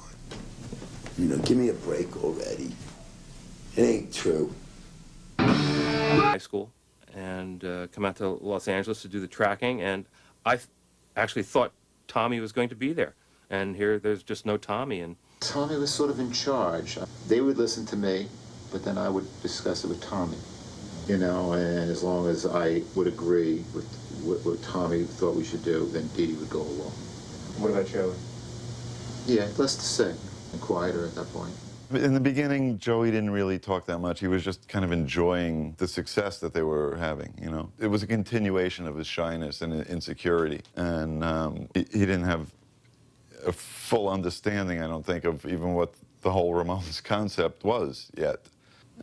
Give me a break already. It ain't true. High school and come out to Los Angeles to do the tracking, and I actually thought Tommy was going to be there. And here there's just no Tommy. And Tommy was sort of in charge. They would listen to me, but then I would discuss it with Tommy. And as long as I would agree with what Tommy thought we should do, then Dee Dee would go along. What about Joey? Yeah, less to sing and quieter at that point. In the beginning, Joey didn't really talk that much. He was just kind of enjoying the success that they were having, It was a continuation of his shyness and insecurity. And he didn't have a full understanding, I don't think, of even what the whole Ramones concept was yet.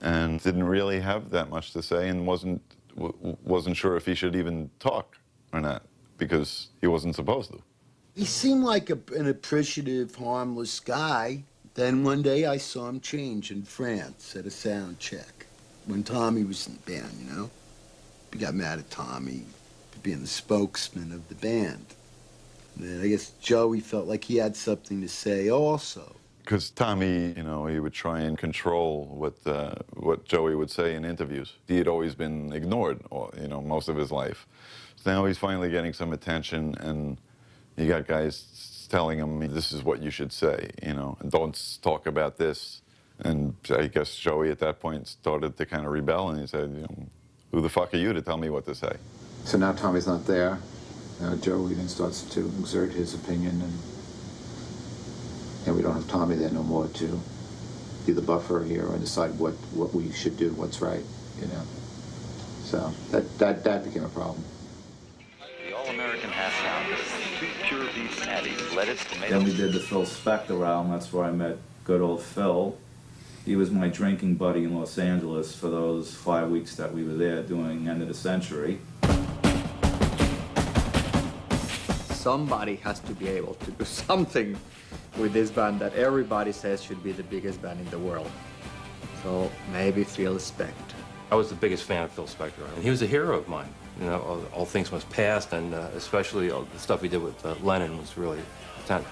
And didn't really have that much to say and wasn't sure if he should even talk or not, because he wasn't supposed to. He seemed like an appreciative, harmless guy. Then one day I saw him change in France at a sound check when Tommy was in the band, He got mad at Tommy for being the spokesman of the band. And then I guess Joey felt like he had something to say also. Because Tommy, he would try and control what Joey would say in interviews. He had always been ignored, most of his life. So now he's finally getting some attention, and you got guys telling him, this is what you should say, and don't talk about this. And I guess Joey at that point started to kind of rebel, and he said, who the fuck are you to tell me what to say? So now Tommy's not there. Now Joey then starts to exert his opinion, and we don't have Tommy there no more to be the buffer here and decide what we should do, what's right, So that became a problem. The All-American half pounder, 2 pure beef patties, lettuce, tomato. Then we did the Phil Spector album. That's where I met good old Phil. He was my drinking buddy in Los Angeles for those 5 weeks that we were there doing End of the Century. Somebody has to be able to do something with this band that everybody says should be the biggest band in the world. So maybe Phil Spector. I was the biggest fan of Phil Spector, and he was a hero of mine. All Things Must Pass, and especially the stuff he did with Lennon was really,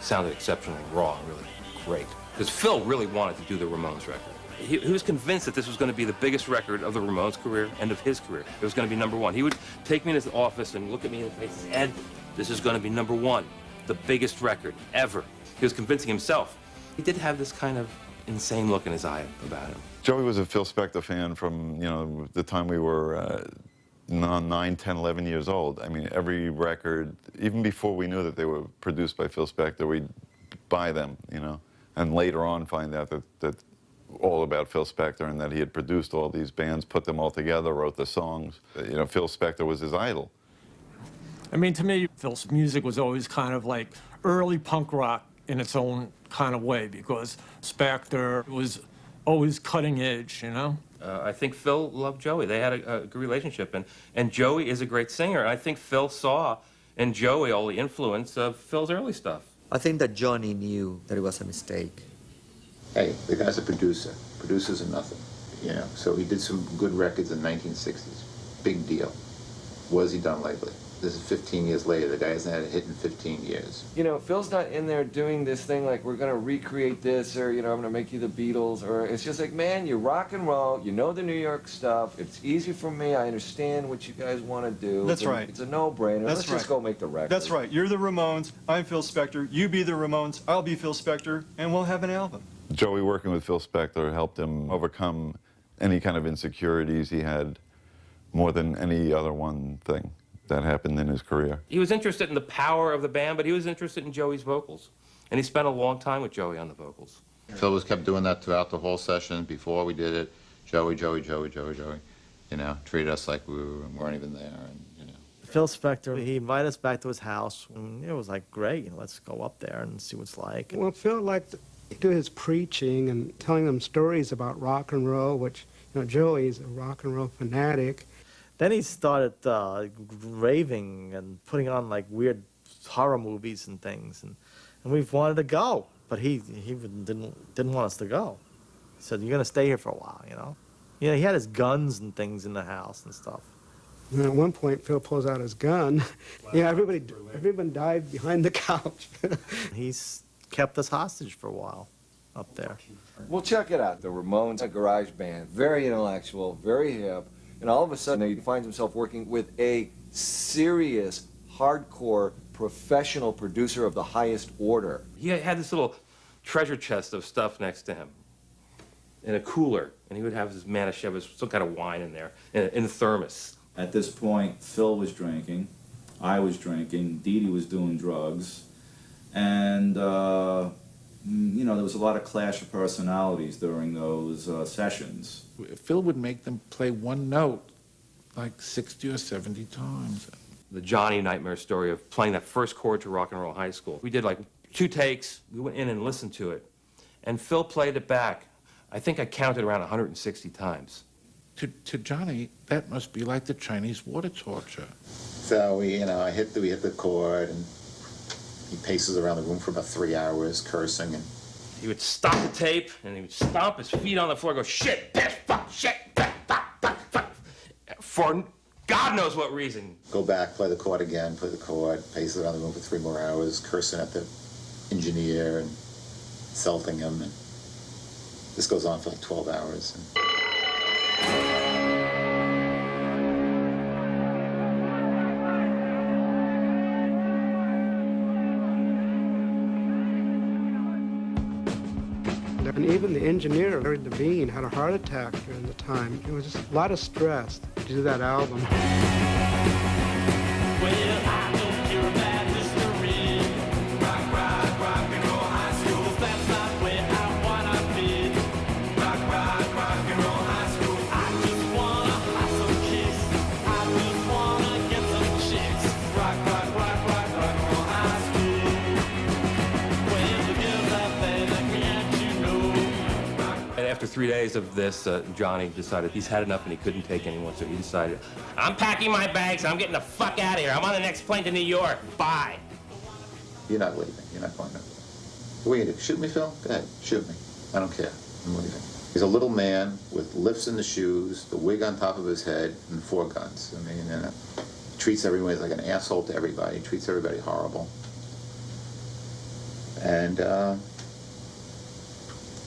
sounded exceptionally raw, really great. Because Phil really wanted to do the Ramones record. He was convinced that this was going to be the biggest record of the Ramones' career and of his career. It was going to be #1. He would take me in his office and look at me in the face and say, Ed, this is going to be #1, the biggest record ever. He was convincing himself. He did have this kind of insane look in his eye about him. Joey was a Phil Spector fan from, the time we were 9, 10, 11 years old. I mean, every record, even before we knew that they were produced by Phil Spector, we'd buy them, and later on find out that all about Phil Spector and that he had produced all these bands, put them all together, wrote the songs. Phil Spector was his idol. I mean, to me, Phil's music was always kind of like early punk rock in its own kind of way, because Spector was always cutting edge, I think Phil loved Joey. They had a good relationship, and Joey is a great singer. And I think Phil saw in Joey all the influence of Phil's early stuff. I think that Johnny knew that it was a mistake. Hey, the guy's a producer. Producers are nothing, So he did some good records in the 1960s. Big deal. What has he done lately? This is 15 years later. The guy hasn't had a hit in 15 years. Phil's not in there doing this thing like, we're going to recreate this, or, I'm going to make you the Beatles, or it's just like, man, you rock and roll, you know the New York stuff, it's easy for me, I understand what you guys want to do. That's right. It's a no-brainer. Let's just go make the record. That's right. You're the Ramones, I'm Phil Spector, you be the Ramones, I'll be Phil Spector, and we'll have an album. Joey working with Phil Spector helped him overcome any kind of insecurities he had more than any other one thing that happened in his career. He was interested in the power of the band, but he was interested in Joey's vocals. And he spent a long time with Joey on the vocals. Phil was kept doing that throughout the whole session before we did it. Joey, Joey, Joey, Joey, Joey. You know, treated us like we weren't even there, and you know. Phil Spector, he invited us back to his house, and it was like, great, let's go up there and see what it's like. Well, Phil liked to do his preaching and telling them stories about rock and roll, which, you know, Joey's a rock and roll fanatic. Then he started raving and putting on like weird horror movies and things, and we've wanted to go, but he didn't want us to go. He said, "You're gonna stay here for a while, you know." You know, he had his guns and things in the house and stuff. And at one point, Phil pulls out his gun. Yeah, everyone dived behind the couch. He's kept us hostage for a while up there. Well, check it out. The Ramones, a garage band, very intellectual, very hip, and all of a sudden he finds himself working with a serious, hardcore, professional producer of the highest order. He had this little treasure chest of stuff next to him in a cooler, and he would have his Manischewitz, some kind of wine in there, in a thermos. At this point, Phil was drinking, I was drinking, Dee Dee was doing drugs, and you know, there was a lot of clash of personalities during those sessions. Phil would make them play one note like 60 or 70 times. The Johnny nightmare story of playing that first chord to Rock and Roll High School. We did like 2 takes, we went in and listened to it, and Phil played it back. I think I counted around 160 times. To Johnny, that must be like the Chinese water torture. So we hit the chord, and he paces around the room for about 3 hours, cursing, and He would stop the tape, and he would stomp his feet on the floor, go, shit, bitch, fuck, shit, bitch, fuck, for God knows what reason. go back, play the chord again, play the chord, pace around the room for 3 more hours, cursing at the engineer and insulting him, and this goes on for like 12 hours. And even the engineer, Larry Devine, had a heart attack during the time. It was just a lot of stress to do that album. After 3 days of this, Johnny decided he's had enough and he couldn't take anymore, so he decided, I'm packing my bags, I'm getting the fuck out of here. I'm on the next plane to New York. Bye. You're not leaving. You're not going nowhere. What are you gonna do? Shoot me, Phil? Go ahead. Shoot me. I don't care. I'm leaving. He's a little man with lifts in the shoes, the wig on top of his head, and 4 guns. I mean, treats everyone like an asshole to everybody. Treats everybody horrible. And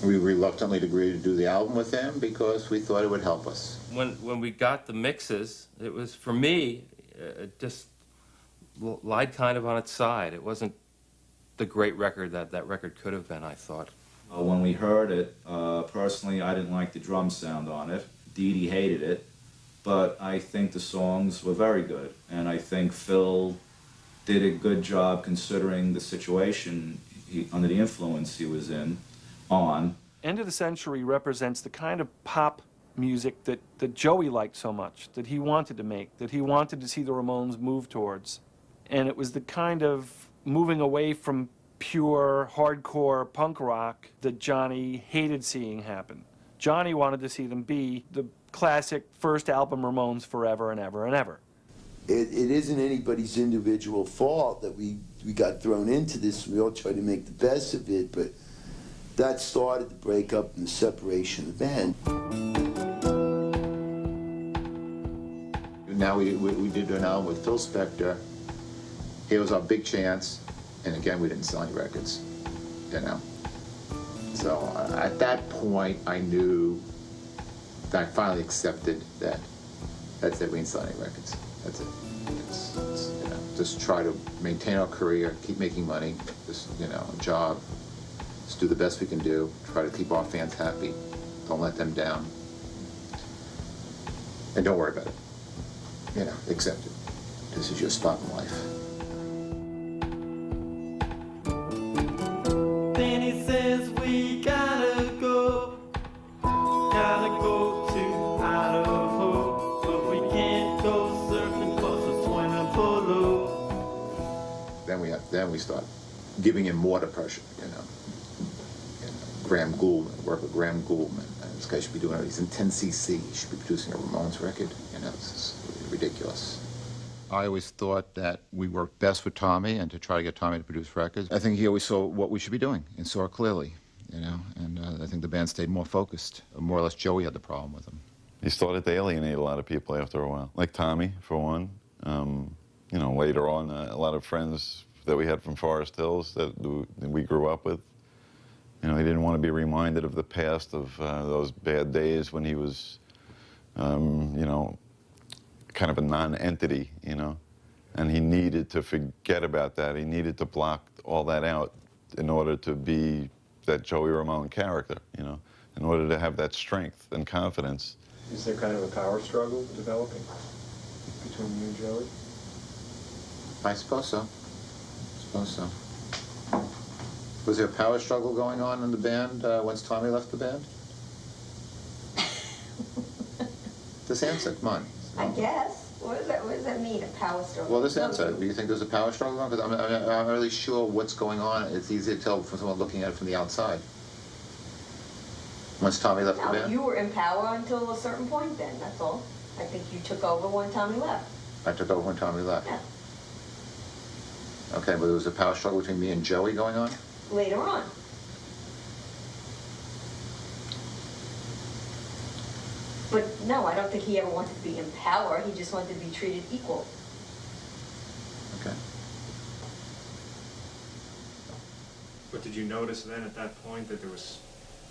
we reluctantly agreed to do the album with him because we thought it would help us. When we got the mixes, it was, for me, it just lied kind of on its side. It wasn't the great record that record could have been, I thought. When we heard it, personally, I didn't like the drum sound on it. Dee Dee hated it, but I think the songs were very good, and I think Phil did a good job considering the situation under the influence he was on. End of the Century represents the kind of pop music that Joey liked so much, that he wanted to make, that he wanted to see the Ramones move towards. And it was the kind of moving away from pure hardcore punk rock that Johnny hated seeing happen. Johnny wanted to see them be the classic first album Ramones forever and ever and ever. It isn't anybody's individual fault that we got thrown into this. We all tried to make the best of it, but that started the breakup and the separation of the band. Now we did an album with Phil Spector. It was our big chance, and again, we didn't sell any records, you know. So at that point, I knew that I finally accepted that that's it, we didn't sell any records. That's it. It's, you know, just try to maintain our career, keep making money, just, you know, a job. Just do the best we can do, try to keep our fans happy, don't let them down. And don't worry about it. You know, accept it. This is your spot in life. Then he says we gotta go to Idaho. start giving him more depression, you know. Graham Gouldman, work with Graham Gouldman. This guy should be doing it. He's in 10cc. He should be producing a Ramones record. You know, it's ridiculous. I always thought that we worked best with Tommy and to try to get Tommy to produce records. I think he always saw what we should be doing and saw it clearly, you know, and I think the band stayed more focused. More or less Joey had the problem with him. He started to alienate a lot of people after a while, like Tommy, for one. You know, later on, a lot of friends that we had from Forest Hills that we grew up with. You know, he didn't want to be reminded of the past, of those bad days when he was, you know, kind of a non-entity, you know, and he needed to forget about that. He needed to block all that out in order to be that Joey Ramone character, you know, in order to have that strength and confidence. Is there kind of a power struggle developing between you and Joey? I suppose so. I suppose so. Was there a power struggle going on in the band once Tommy left the band? This answer, come on. I guess. What does that mean, a power struggle? Well, this answer, do you think there's a power struggle going on? Because I'm not really sure what's going on. It's easy to tell from someone looking at it from the outside. Once Tommy left the No, band? you were in power until a certain point then, that's all. I think you took over when Tommy left. I took over when Tommy left. Yeah. Okay, but there was a power struggle between me and Joey going on? Later on. But no, I don't think he ever wanted to be in power. He just wanted to be treated equal. Okay. But did you notice then at that point that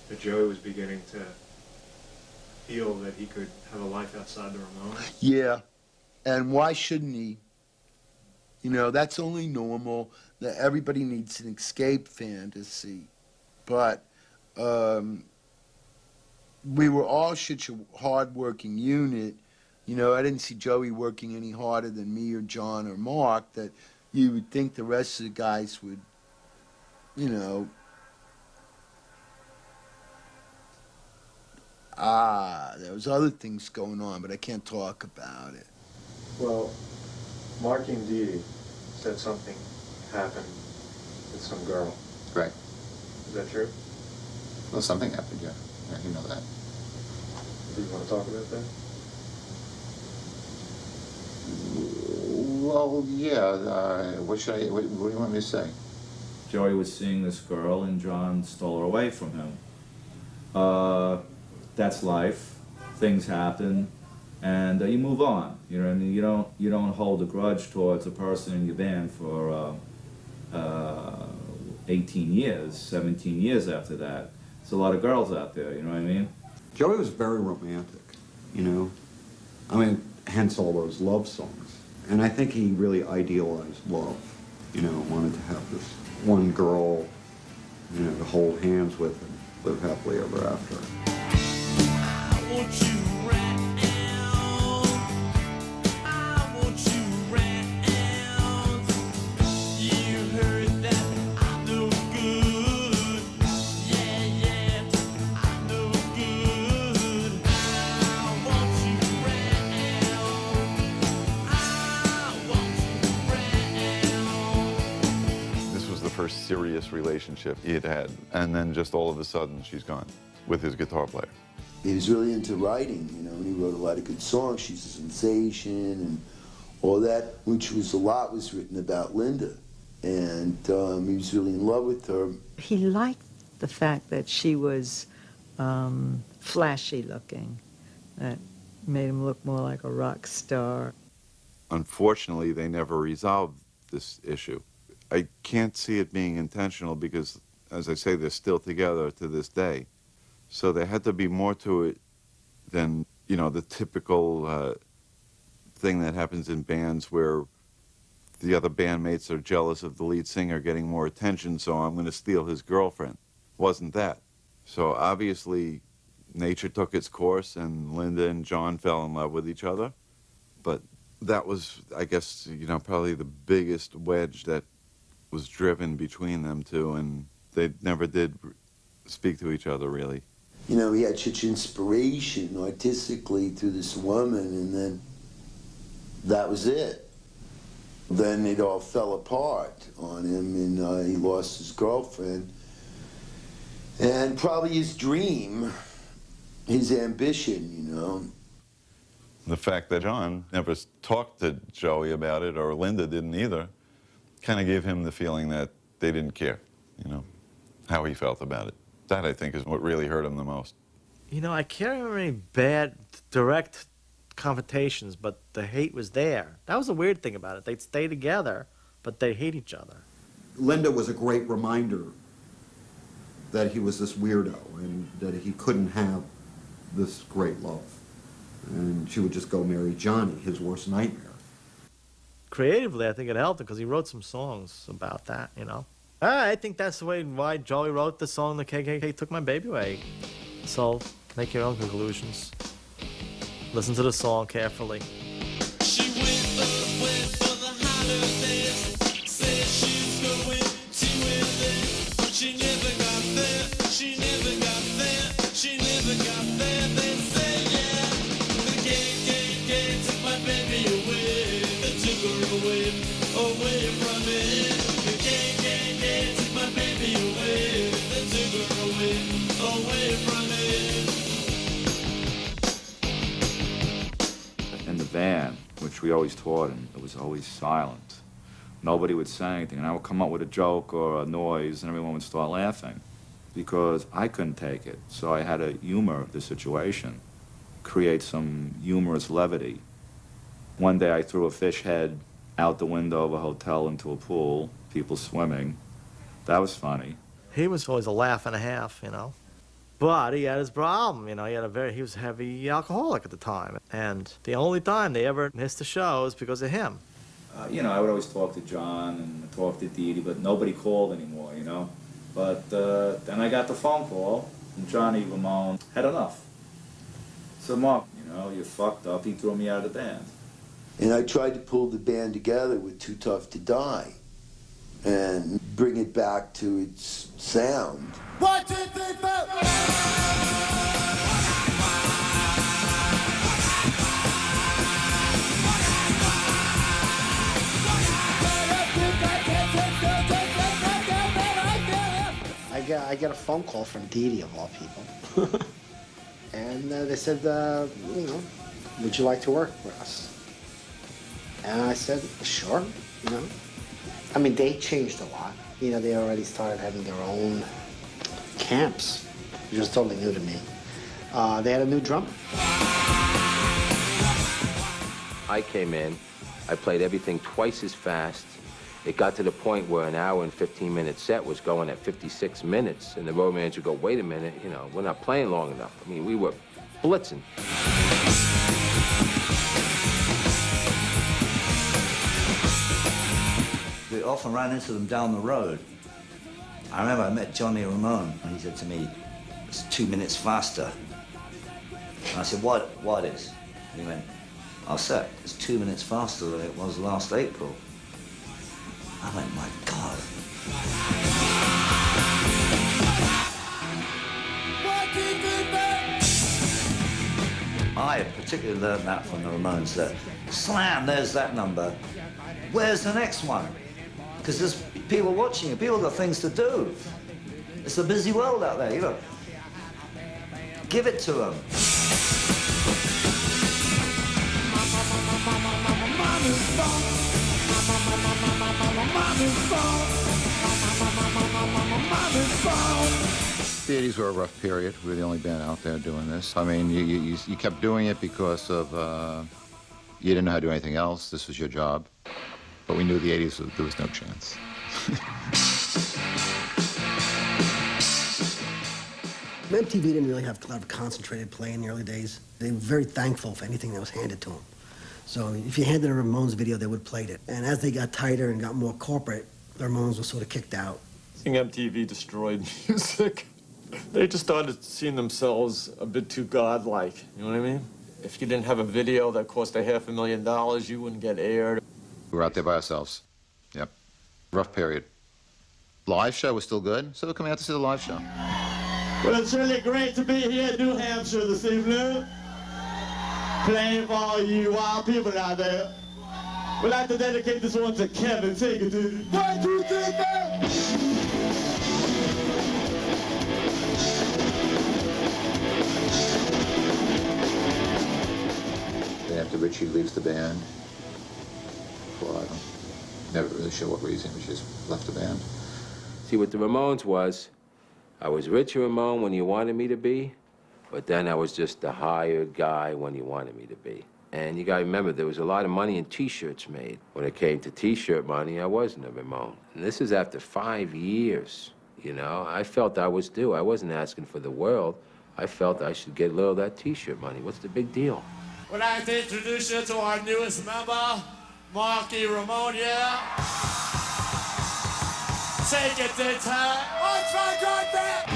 that Joey was beginning to feel that he could have a life outside the Ramones? Yeah, and why shouldn't he? You know, that's only normal. That everybody needs an escape fantasy, but we were all such a hard-working unit. You know, I didn't see Joey working any harder than me or John or Mark. That you would think the rest of the guys would, you know. There was other things going on, but I can't talk about it. Well, Marky and Dee Dee said something happened with some girl. Right. Is that true? Well, something happened, yeah. Yeah, you know that. Do you want to talk about that? Well, yeah. What do you want me to say? Joey was seeing this girl and John stole her away from him. That's life. Things happen, and you move on. You know what I mean? You don't hold a grudge towards a person in your band for 18 years, 17 years after that. There's a lot of girls out there. You know what I mean? Joey was very romantic. You know, I mean, hence all those love songs. And I think he really idealized love. You know, wanted to have this one girl, you know, to hold hands with and live happily ever after. I want you right now. I want you right now. You heard that I'm no good. Yeah, yeah, I'm no good. I want you right now. I want you right now. This was the first serious relationship he had had, and then just all of a sudden she's gone with his guitar player. He was really into writing, you know, and he wrote a lot of good songs. She's a Sensation and all that, which was a lot was written about Linda. And he was really in love with her. He liked the fact that she was flashy looking. That made him look more like a rock star. Unfortunately, they never resolved this issue. I can't see it being intentional because, as I say, they're still together to this day. So there had to be more to it than, you know, the typical thing that happens in bands where the other bandmates are jealous of the lead singer getting more attention, so I'm going to steal his girlfriend. Wasn't that. So obviously, nature took its course and Linda and John fell in love with each other. But that was, I guess, you know, probably the biggest wedge that was driven between them two, and they never did speak to each other, really. You know, he had such inspiration artistically through this woman, and then that was it. Then it all fell apart on him, and he lost his girlfriend. And probably his dream, his ambition, you know. The fact that John never talked to Joey about it, or Linda didn't either, kind of gave him the feeling that they didn't care, you know, how he felt about it. That, I think, is what really hurt him the most. You know, I can't remember any bad, direct confrontations, but the hate was there. That was the weird thing about it. They'd stay together, but they hate each other. Linda was a great reminder that he was this weirdo and that he couldn't have this great love. And she would just go marry Johnny, his worst nightmare. Creatively, I think it helped him because he wrote some songs about that, you know. I think that's the way why Joey wrote the song "The KKK Took My Baby Away." So make your own conclusions. Listen to the song carefully. She went away for the holidays. Said she's going to LA, but she never got there. She never got there. She never got there. They say yeah, the KKK took my baby away. They took her away, away from it. The KKK took my baby away. They took her away, away from it. In the van, which we always taught him, it was always silent. Nobody would say anything, and I would come up with a joke or a noise, and everyone would start laughing because I couldn't take it. So I had to humor the situation, create some humorous levity. One day I threw a fish head out the window of a hotel into a pool, people swimming. That was funny. He was always a laugh and a half, you know. But he had his problem, you know. He was a heavy alcoholic at the time. And the only time they ever missed a show was because of him. You know, I would always talk to John and talk to Dee Dee, but nobody called anymore, you know. But then I got the phone call, and Johnny Ramone had enough. So, Mark, you know, you fucked up. He threw me out of the band. And I tried to pull the band together with Too Tough to Die and bring it back to its sound. 1, 2, 3, 4. I get a phone call from Dee Dee, of all people. And they said, you know, would you like to work with us? And I said, sure, you know. I mean, they changed a lot. You know, they already started having their own camps, which was totally new to me. They had a new drummer. I came in, I played everything twice as fast. It got to the point where an hour and 15-minute set was going at 56 minutes, and the road manager would go, wait a minute, you know, we're not playing long enough. I mean, we were blitzing. We often ran into them down the road. I remember I met Johnny Ramone, and he said to me, it's 2 minutes faster. And I said, what is? And he went, our set is 2 minutes faster than it was last April. I went, my God. I particularly learned that from the Ramones, that slam, there's that number. Where's the next one? Because there's people watching you, people got things to do. It's a busy world out there, you know. Give it to them. The 80s were a rough period. We were the only band out there doing this. I mean, you kept doing it because of, you didn't know how to do anything else. This was your job. But we knew the 80s, there was no chance. MTV didn't really have a lot of concentrated play in the early days. They were very thankful for anything that was handed to them. So if you handed a Ramones video, they would play it. And as they got tighter and got more corporate, the Ramones were sort of kicked out. I think MTV destroyed music. They just started seeing themselves a bit too godlike, you know what I mean? If you didn't have a video that cost $500,000, you wouldn't get aired. We were out there by ourselves. Yep. Rough period. Live show was still good, so we're coming out to see the live show. Well, it's really great to be here in New Hampshire this evening, playing for all you wild people out there. We'd like to dedicate this one to Kevin. Take it, dude. 1, 2, 3, 4. Then after Richie leaves the band, well, I don't, never really sure what reason, but she just left the band. See, what the Ramones was, I was Richie Ramone when you wanted me to be, but then I was just the hired guy when you wanted me to be. And you gotta remember, there was a lot of money in T-shirts made. When it came to T-shirt money, I wasn't a Ramone. And this is after 5 years, you know? I felt I was due. I wasn't asking for the world. I felt I should get a little of that T-shirt money. What's the big deal? We'd like to introduce you to our newest member, Marky Ramone, yeah? Take it to time. What's my God back?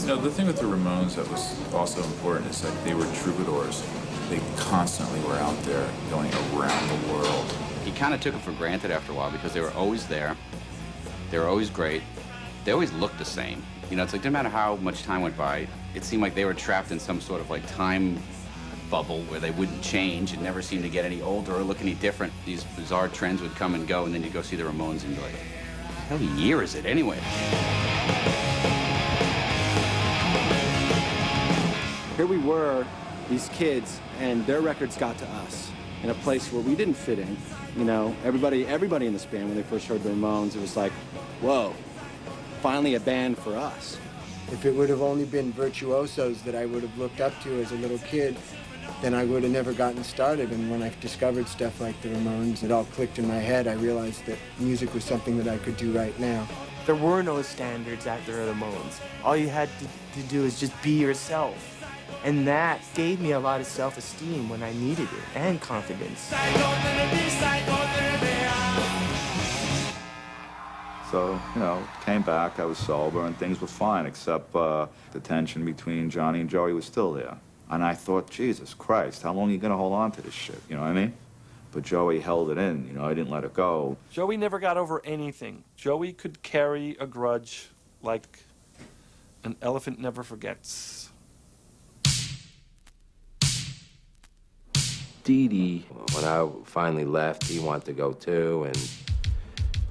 You know, the thing with the Ramones that was also important is like they were troubadours. They constantly were out there going around the world. You kind of took it for granted after a while because they were always there. They were always great. They always looked the same. You know, it's like no matter how much time went by, it seemed like they were trapped in some sort of like time bubble where they wouldn't change and never seemed to get any older or look any different. These bizarre trends would come and go, and then you go see the Ramones and be like, what the hell year is it anyway? Here we were, these kids, and their records got to us in a place where we didn't fit in. You know, everybody in this band, when they first heard the Ramones, it was like, whoa, finally a band for us. If it would have only been virtuosos that I would have looked up to as a little kid, then I would have never gotten started. And when I discovered stuff like the Ramones, it all clicked in my head. I realized that music was something that I could do right now. There were no standards after the Ramones. All you had to do is just be yourself. And that gave me a lot of self-esteem when I needed it, and confidence. So, you know, came back, I was sober, and things were fine, except the tension between Johnny and Joey was still there. And I thought, Jesus Christ, how long are you going to hold on to this shit, you know what I mean? But Joey held it in, you know, I didn't let it go. Joey never got over anything. Joey could carry a grudge like an elephant never forgets. Dee Dee, when I finally left, he wanted to go too, and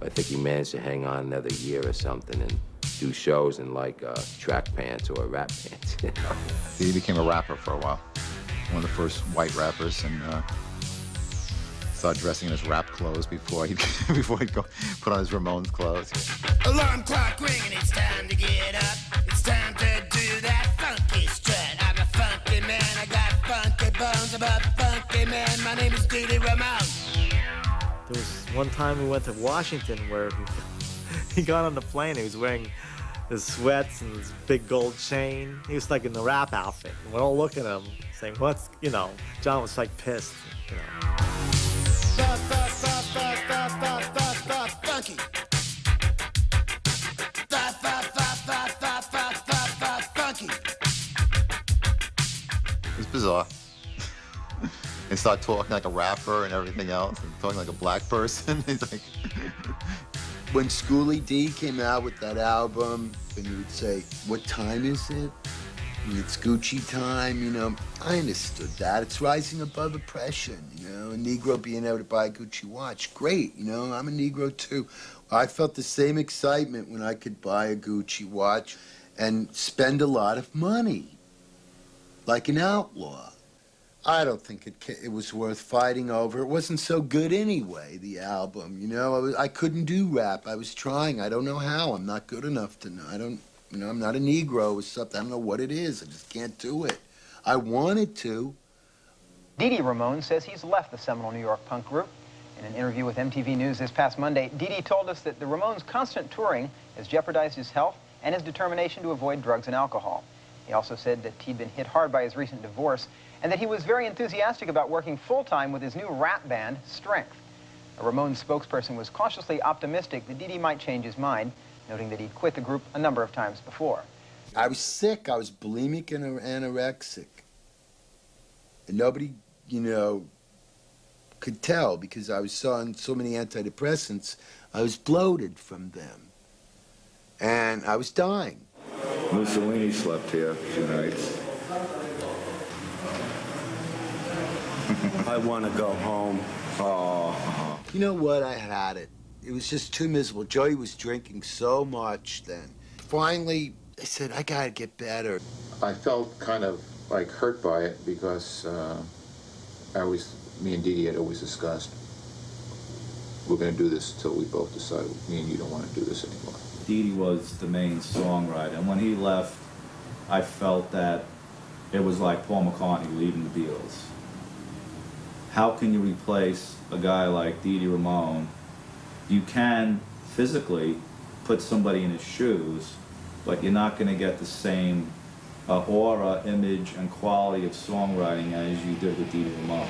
I think he managed to hang on another year or something and do shows in like track pants or rap pants, you know? He became a rapper for a while. One of the first white rappers, and started dressing in his rap clothes before he'd go put on his Ramones clothes. Alarm clock ringing, it's time to get up. It's time to do that funky strut. I'm a funky man, I got funky bones. I'm a funky man, my name is Dee Dee Ramone. There was one time we went to Washington where he got on the plane. He was wearing his sweats and his big gold chain. He was like in the rap outfit. And we're all looking at him saying, what's, you know, John was like pissed, you know. Funky. Funky. It was bizarre. And start talking like a rapper and everything else, and talking like a black person. He's like, when Schoolie D came out with that album, and he would say, "What time is it?" And it's Gucci time, you know. I understood that. It's rising above oppression, you know. A Negro being able to buy a Gucci watch, great, you know. I'm a Negro too. I felt the same excitement when I could buy a Gucci watch and spend a lot of money, like an outlaw. I don't think it was worth fighting over. It wasn't so good anyway, the album, you know. I couldn't do rap. I was trying. I don't know how. I'm not good enough to know. You know, I'm not a Negro or something. I don't know what it is. I just can't do it. I wanted to. Dee Dee Ramone says he's left the seminal New York punk group. In an interview with MTV News this past Monday, Dee Dee told us that the Ramones' constant touring has jeopardized his health and his determination to avoid drugs and alcohol. He also said that he'd been hit hard by his recent divorce and that he was very enthusiastic about working full-time with his new rap band, Strength. A Ramones spokesperson was cautiously optimistic that Dee Dee might change his mind, noting that he'd quit the group a number of times before. I was sick. I was bulimic and anorexic. And nobody you know, could tell because I was on so many antidepressants. I was bloated from them. And I was dying. Mussolini slept here a few nights. I want to go home. Oh. You know what? I had it. It was just too miserable. Joey was drinking so much then. Finally, I said, I gotta get better. I felt kind of like hurt by it because me and Dee Dee had always discussed, we're going to do this till we both decide me and you don't want to do this anymore. Dee Dee was the main songwriter, and when he left, I felt that it was like Paul McCartney leaving the Beatles. How can you replace a guy like Dee Dee Ramone? You can physically put somebody in his shoes, but you're not going to get the same aura, image, and quality of songwriting as you did with Dee Dee Ramone.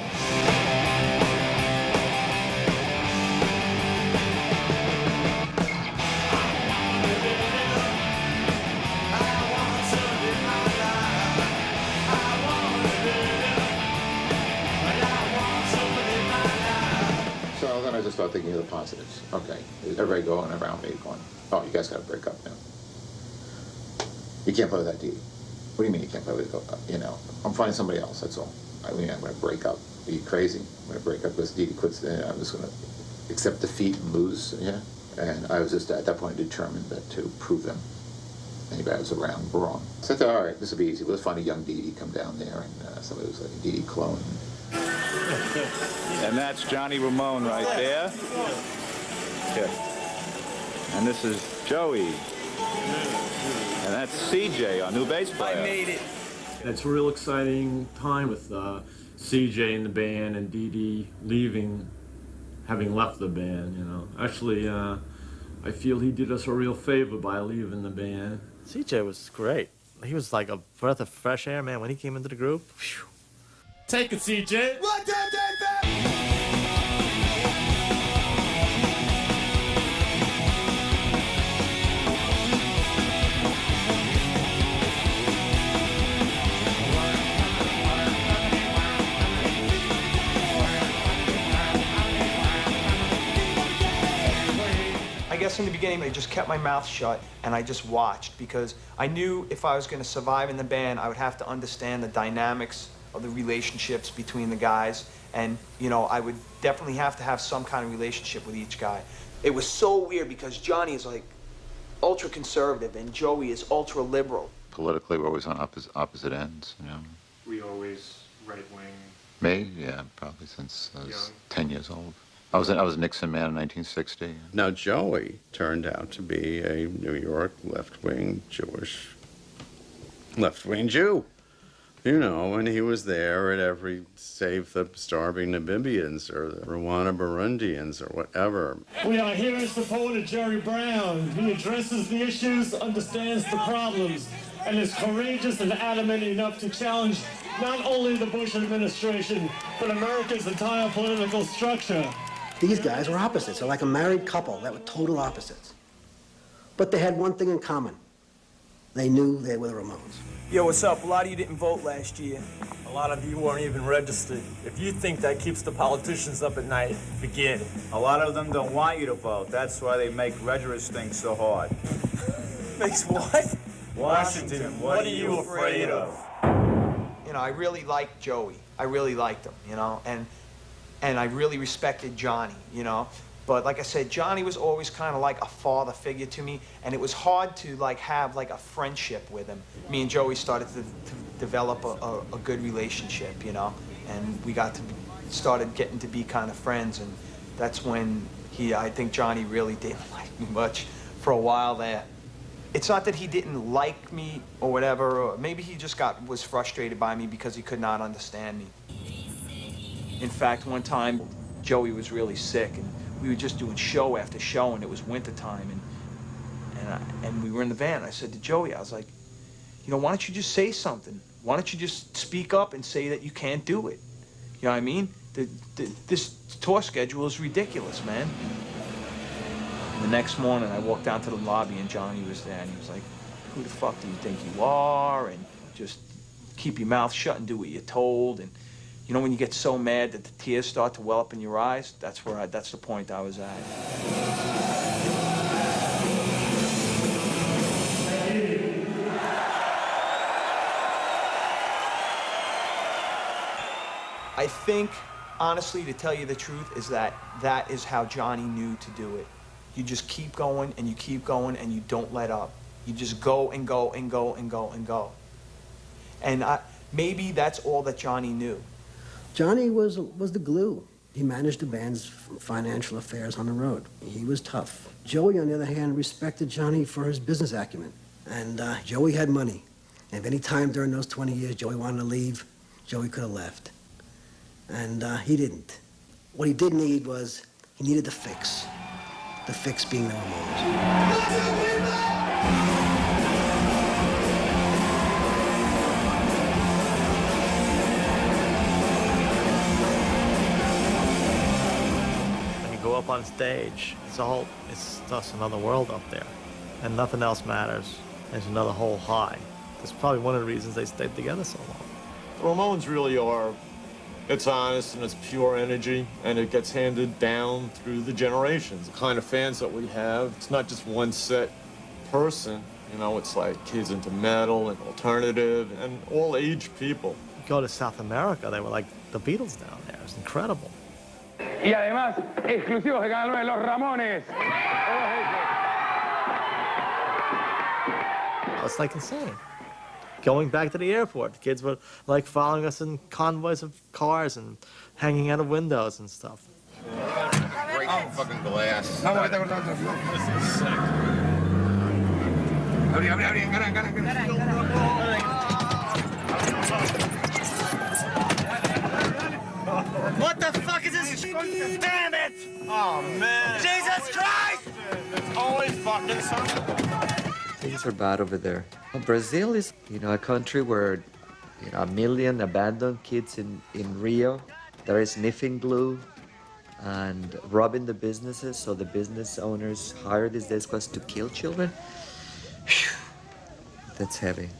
So then I just started thinking of the positives. Okay, everybody going around me going, oh, you guys got to break up now. You can't play with that Dee Dee. What do you mean you can't play with it? You know, I'm finding somebody else, that's all. I mean, I'm going to break up. Are you crazy? I'm going to break up because Dee Dee quits. I'm just going to accept defeat and lose, yeah? And I was just, at that point, determined that to prove them, anybody was around, wrong. So I thought, all right, this will be easy. Let's find a young Dee Dee, come down there, and somebody was like a Dee Dee clone. And that's Johnny Ramone right there. Here. And this is Joey. And that's CJ, our new bass player. I made it. It's a real exciting time with CJ in the band and Dee Dee leaving, having left the band, you know. Actually, I feel he did us a real favor by leaving the band. CJ was great. He was like a breath of fresh air, man. When he came into the group, whew. Take it, CJ. I guess in the beginning I just kept my mouth shut and I just watched because I knew if I was going to survive in the band I would have to understand the dynamics of the relationships between the guys, and you know I would definitely have to have some kind of relationship with each guy. It was so weird because Johnny is like ultra conservative and Joey is ultra liberal. Politically, we're always on opposite ends, you know. We always right-wing. Me? Yeah, probably since I was 10 years old. I was a Nixon man in 1960. Now, Joey turned out to be a New York left-wing Jewish, left-wing Jew. You know, and he was there at every Save the Starving Namibians or the Rwanda Burundians or whatever. We are here in support of Jerry Brown. He addresses the issues, understands the problems, and is courageous and adamant enough to challenge not only the Bush administration, but America's entire political structure. These guys were opposites. They're like a married couple that were total opposites. But they had one thing in common. They knew they were the Ramones. Yo, what's up? A lot of you didn't vote last year. A lot of you weren't even registered. If you think that keeps the politicians up at night, forget it. A lot of them don't want you to vote. That's why they make registrants so hard. Makes what? Washington, what are you afraid of? You know, I really liked Joey. I really liked him, you know, and I really respected Johnny, you know. But like I said, Johnny was always kind of like a father figure to me, and it was hard to like have like a friendship with him. Me and Joey started to develop a good relationship, you know, and we started getting to be kind of friends, and that's when I think Johnny really didn't like me much for a while there. It's not that he didn't like me or whatever, or maybe he just was frustrated by me because he could not understand me. In fact, one time, Joey was really sick, and we were just doing show after show, and it was wintertime, and we were in the van. I said to Joey, I was like, you know, why don't you just say something? Why don't you just speak up and say that you can't do it? You know what I mean? This tour schedule is ridiculous, man. And the next morning, I walked down to the lobby, and Johnny was there, and he was like, who the fuck do you think you are? And just keep your mouth shut and do what you're told. And You know when you get so mad that the tears start to well up in your eyes? That's the point I was at. I think, honestly, to tell you the truth, is that is how Johnny knew to do it. You just keep going and you keep going and you don't let up. You just go and go and go and go and go. And maybe that's all that Johnny knew. Johnny was the glue. He managed the band's financial affairs on the road. He was tough. Joey, on the other hand, respected Johnny for his business acumen. And Joey had money. And if any time during those 20 years Joey wanted to leave, Joey could have left. And he didn't. What he did need was, he needed the fix. The fix being the Ramones. Go up on stage, it's just another world up there, and nothing else matters. There's another whole high. That's probably one of the reasons they stayed together so long. The Ramones really are, it's honest and it's pure energy, and it gets handed down through the generations. The kind of fans that we have, it's not just one set person, you know, it's like kids into metal and alternative and all age people. You go to South America, they were like the Beatles down there. It's incredible. Y además, exclusivos de Canal 9, los Ramones. It's like insane. Going back to the airport, the kids were like following us in convoys of cars and hanging out of windows and stuff. Break fucking glass. This is sick. What the fuck is this? Damn it! Oh, man. Jesus Christ! There's always fucking something. Things are bad over there. Brazil is, a country where, 1 million abandoned kids in Rio that are sniffing glue and robbing the businesses, so the business owners hire these days to kill children. Whew. That's heavy.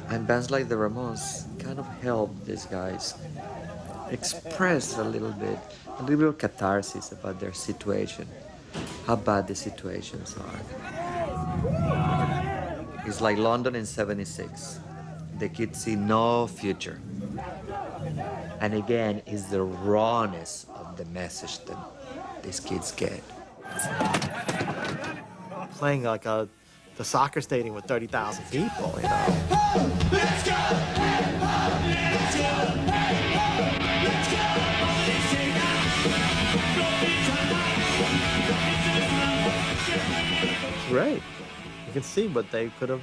And bands like the Ramones kind of help these guys express a little bit of catharsis about their situation, how bad the situations are. It's like London in '76. The kids see no future. And again, it's the rawness of the message that these kids get. Playing like the soccer stadium with 30,000 people, Let's go! Let's go! Great. You can see what they could have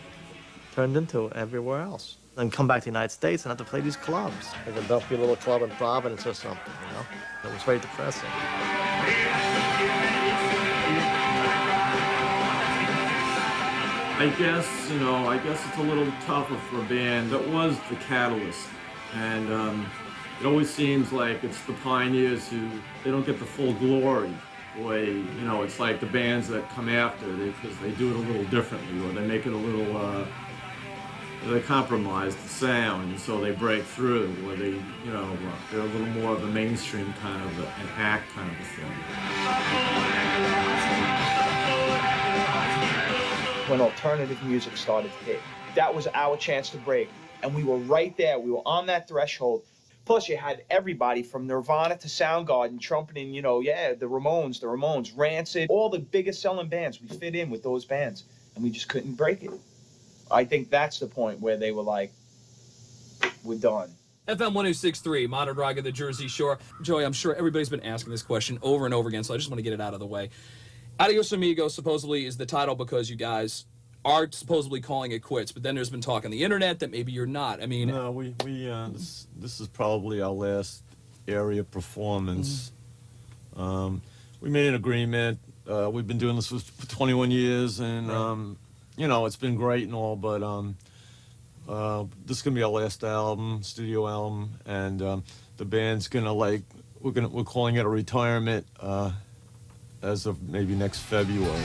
turned into everywhere else. And come back to the United States and have to play these clubs. Like a dumpy little club in Providence or something, It was very depressing. I guess it's a little tougher for a band that was the catalyst. And it always seems like it's the pioneers they don't get the full glory. Way, it's like the bands that come after, because they do it a little differently, or they make it a little, they compromise the sound, and so they break through, or they're a little more of a mainstream kind of an act kind of a thing. When alternative music started to hit, that was our chance to break, and we were right there. We were on that threshold. Plus, you had everybody from Nirvana to Soundgarden trumpeting, the Ramones, Rancid, all the biggest selling bands. We fit in with those bands, and we just couldn't break it. I think that's the point where they were like, we're done. FM 106.3, Modern Rock of the Jersey Shore. Joey, I'm sure everybody's been asking this question over and over again, so I just want to get it out of the way. Adios Amigos supposedly is the title because you guys are supposedly calling it quits, but then there's been talk on the internet that maybe you're not. I mean, no, this is probably our last area performance. We made an agreement. We've been doing this for 21 years, and it's been great and all, but this is gonna be our last album, studio album, and the band's gonna we're calling it a retirement as of maybe next February.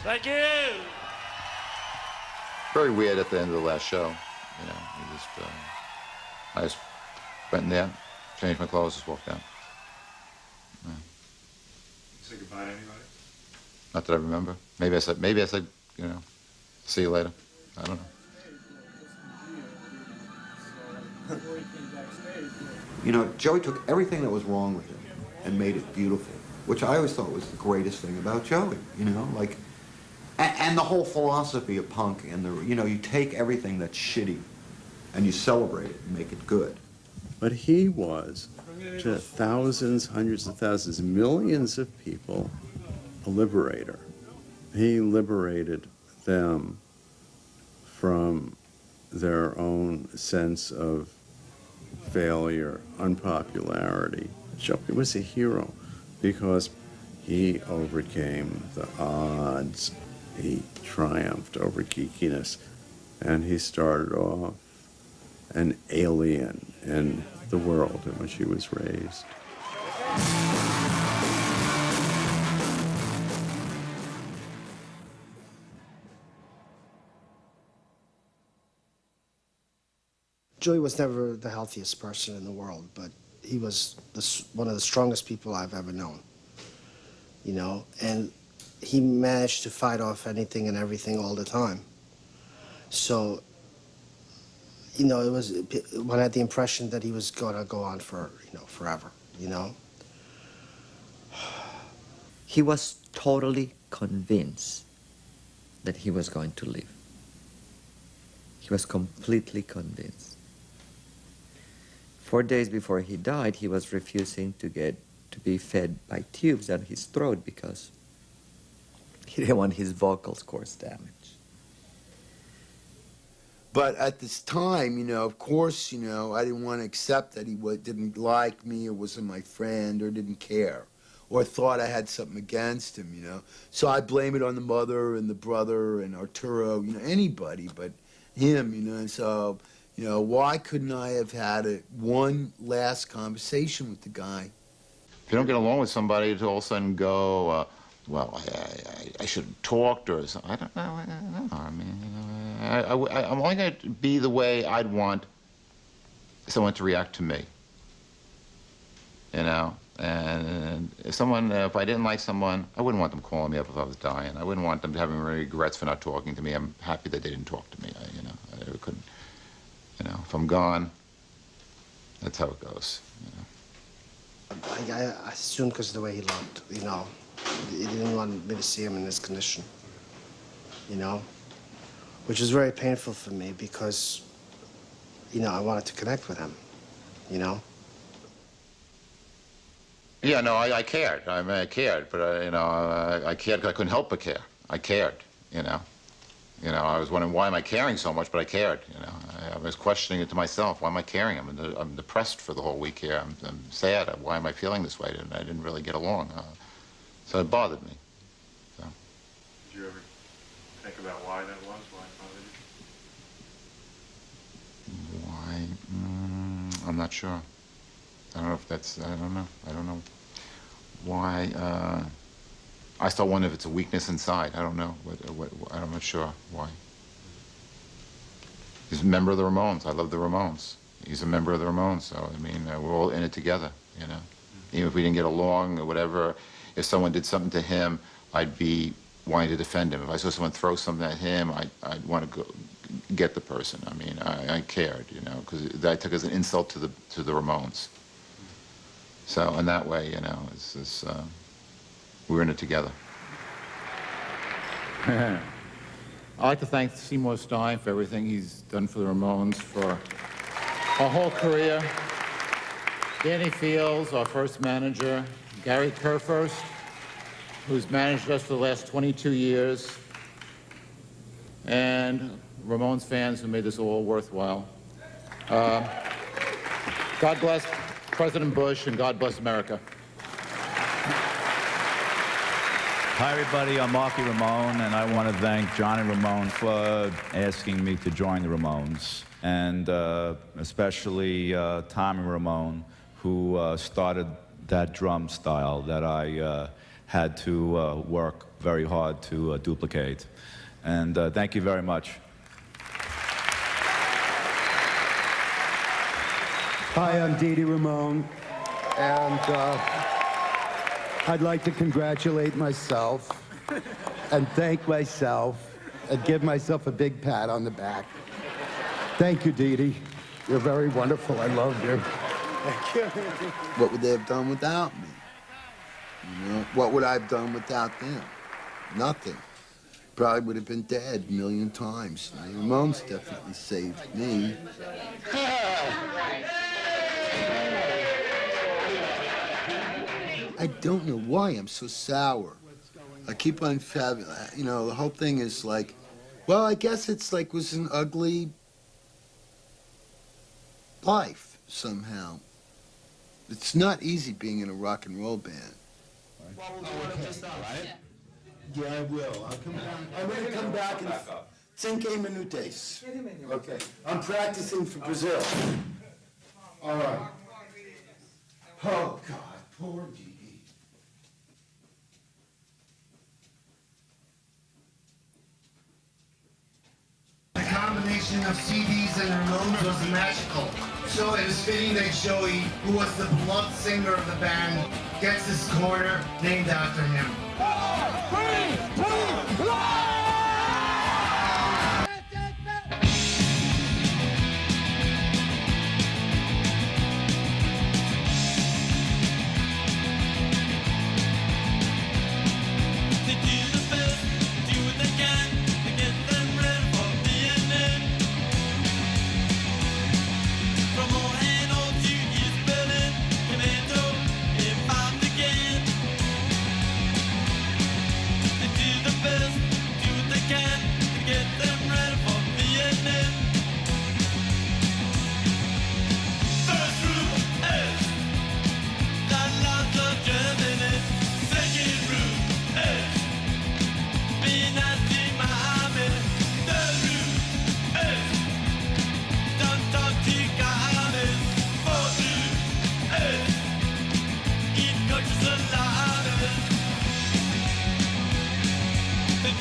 Thank you. Very weird at the end of the last show. You know, I just went in there, changed my clothes, just walked out. Yeah. Say goodbye to anybody? Not that I remember. Maybe I said, you know, see you later. I don't know. You know, Joey took everything that was wrong with him and made it beautiful, which I always thought was the greatest thing about Joey, you know, like, and the whole philosophy of punk and the, you know, you take everything that's shitty and you celebrate it and make it good. But he was, to thousands, hundreds of thousands, millions of people, a liberator. He liberated them from their own sense of failure, unpopularity. Joey was a hero because he overcame the odds. He triumphed over geekiness, and he started off an alien in the world in which he was raised. Joey was never the healthiest person in the world, but he was one of the strongest people I've ever known, you know, and he managed to fight off anything and everything all the time. So, you know, one had the impression that he was going to go on for, you know, forever, you know. He was totally convinced that he was going to live. He was completely convinced. 4 days before he died, he was refusing to be fed by tubes down his throat because he didn't want his vocal cords damaged. But at this time, you know, of course, you know, I didn't want to accept that he didn't like me or wasn't my friend or didn't care or thought I had something against him, you know. So I blame it on the mother and the brother and Arturo, you know, anybody but him, you know. And so, you know, why couldn't I have had one last conversation with the guy? If you don't get along with somebody, to all of a sudden go, well, I should have talked or something. I don't know. I mean, I'm only going to be the way I'd want someone to react to me. You know? And if I didn't like someone, I wouldn't want them calling me up if I was dying. I wouldn't want them having regrets for not talking to me. I'm happy that they didn't talk to me. You know, I couldn't. You know, if I'm gone, that's how it goes. You know? I assumed because of the way he looked, you know. He didn't want me to see him in this condition, you know, which was very painful for me because, you know, I wanted to connect with him, you know. Yeah, no, I cared. I mean, I cared, but you know, I cared because I couldn't help but care. I cared, you know. You know, I was wondering, why am I caring so much? But I cared, you know. I was questioning it to myself. Why am I caring? I'm depressed for the whole week here. I'm sad. Why am I feeling this way? And I didn't really get along. So it bothered me. So. Did you ever think about why that was? Why it bothered you? Why? I'm not sure. I don't know if that's, I don't know. Why? I still wonder if it's a weakness inside. I don't know. I'm not sure why. He's a member of the Ramones. I love the Ramones. He's a member of the Ramones, so, I mean, we're all in it together, you know. Even if we didn't get along or whatever, if someone did something to him, I'd be wanting to defend him. If I saw someone throw something at him, I'd want to go get the person. I mean, I cared, you know, because I took it as an insult to the Ramones. So in that way, you know, we're in it together. I'd like to thank Seymour Stein for everything he's done for the Ramones for our whole career. Danny Fields, our first manager. Gary Kerfurst, who's managed us for the last 22 years. And Ramones fans who made this all worthwhile. God bless President Bush and God bless America. Hi, everybody. I'm Marky Ramone, and I want to thank Johnny Ramone for asking me to join the Ramones, and especially Tommy Ramone, who started that drum style that I had to work very hard to duplicate. And thank you very much. Hi, I'm Dee Ramone, and I'd like to congratulate myself and thank myself and give myself a big pat on the back. Thank you, Dee. You're very wonderful. I love you. Thank you. What would they have done without me? You know, what would I have done without them? Nothing. Probably would have been dead a million times. The Ramones definitely saved me. I don't know why I'm so sour. I keep on, you know, the whole thing is like, well, I guess it's like was an ugly life somehow. It's not easy being in a rock and roll band. Yeah, I will. I'll come down. I'm going to come back in 5 minutes. Okay. I'm practicing for Brazil. All right. Oh, God. Poor Dee. The combination of CDs and Ramones was magical. So it was fitting that Joey, who was the beloved singer of the band, gets this corner named after him. 4, 3, 2, 1! The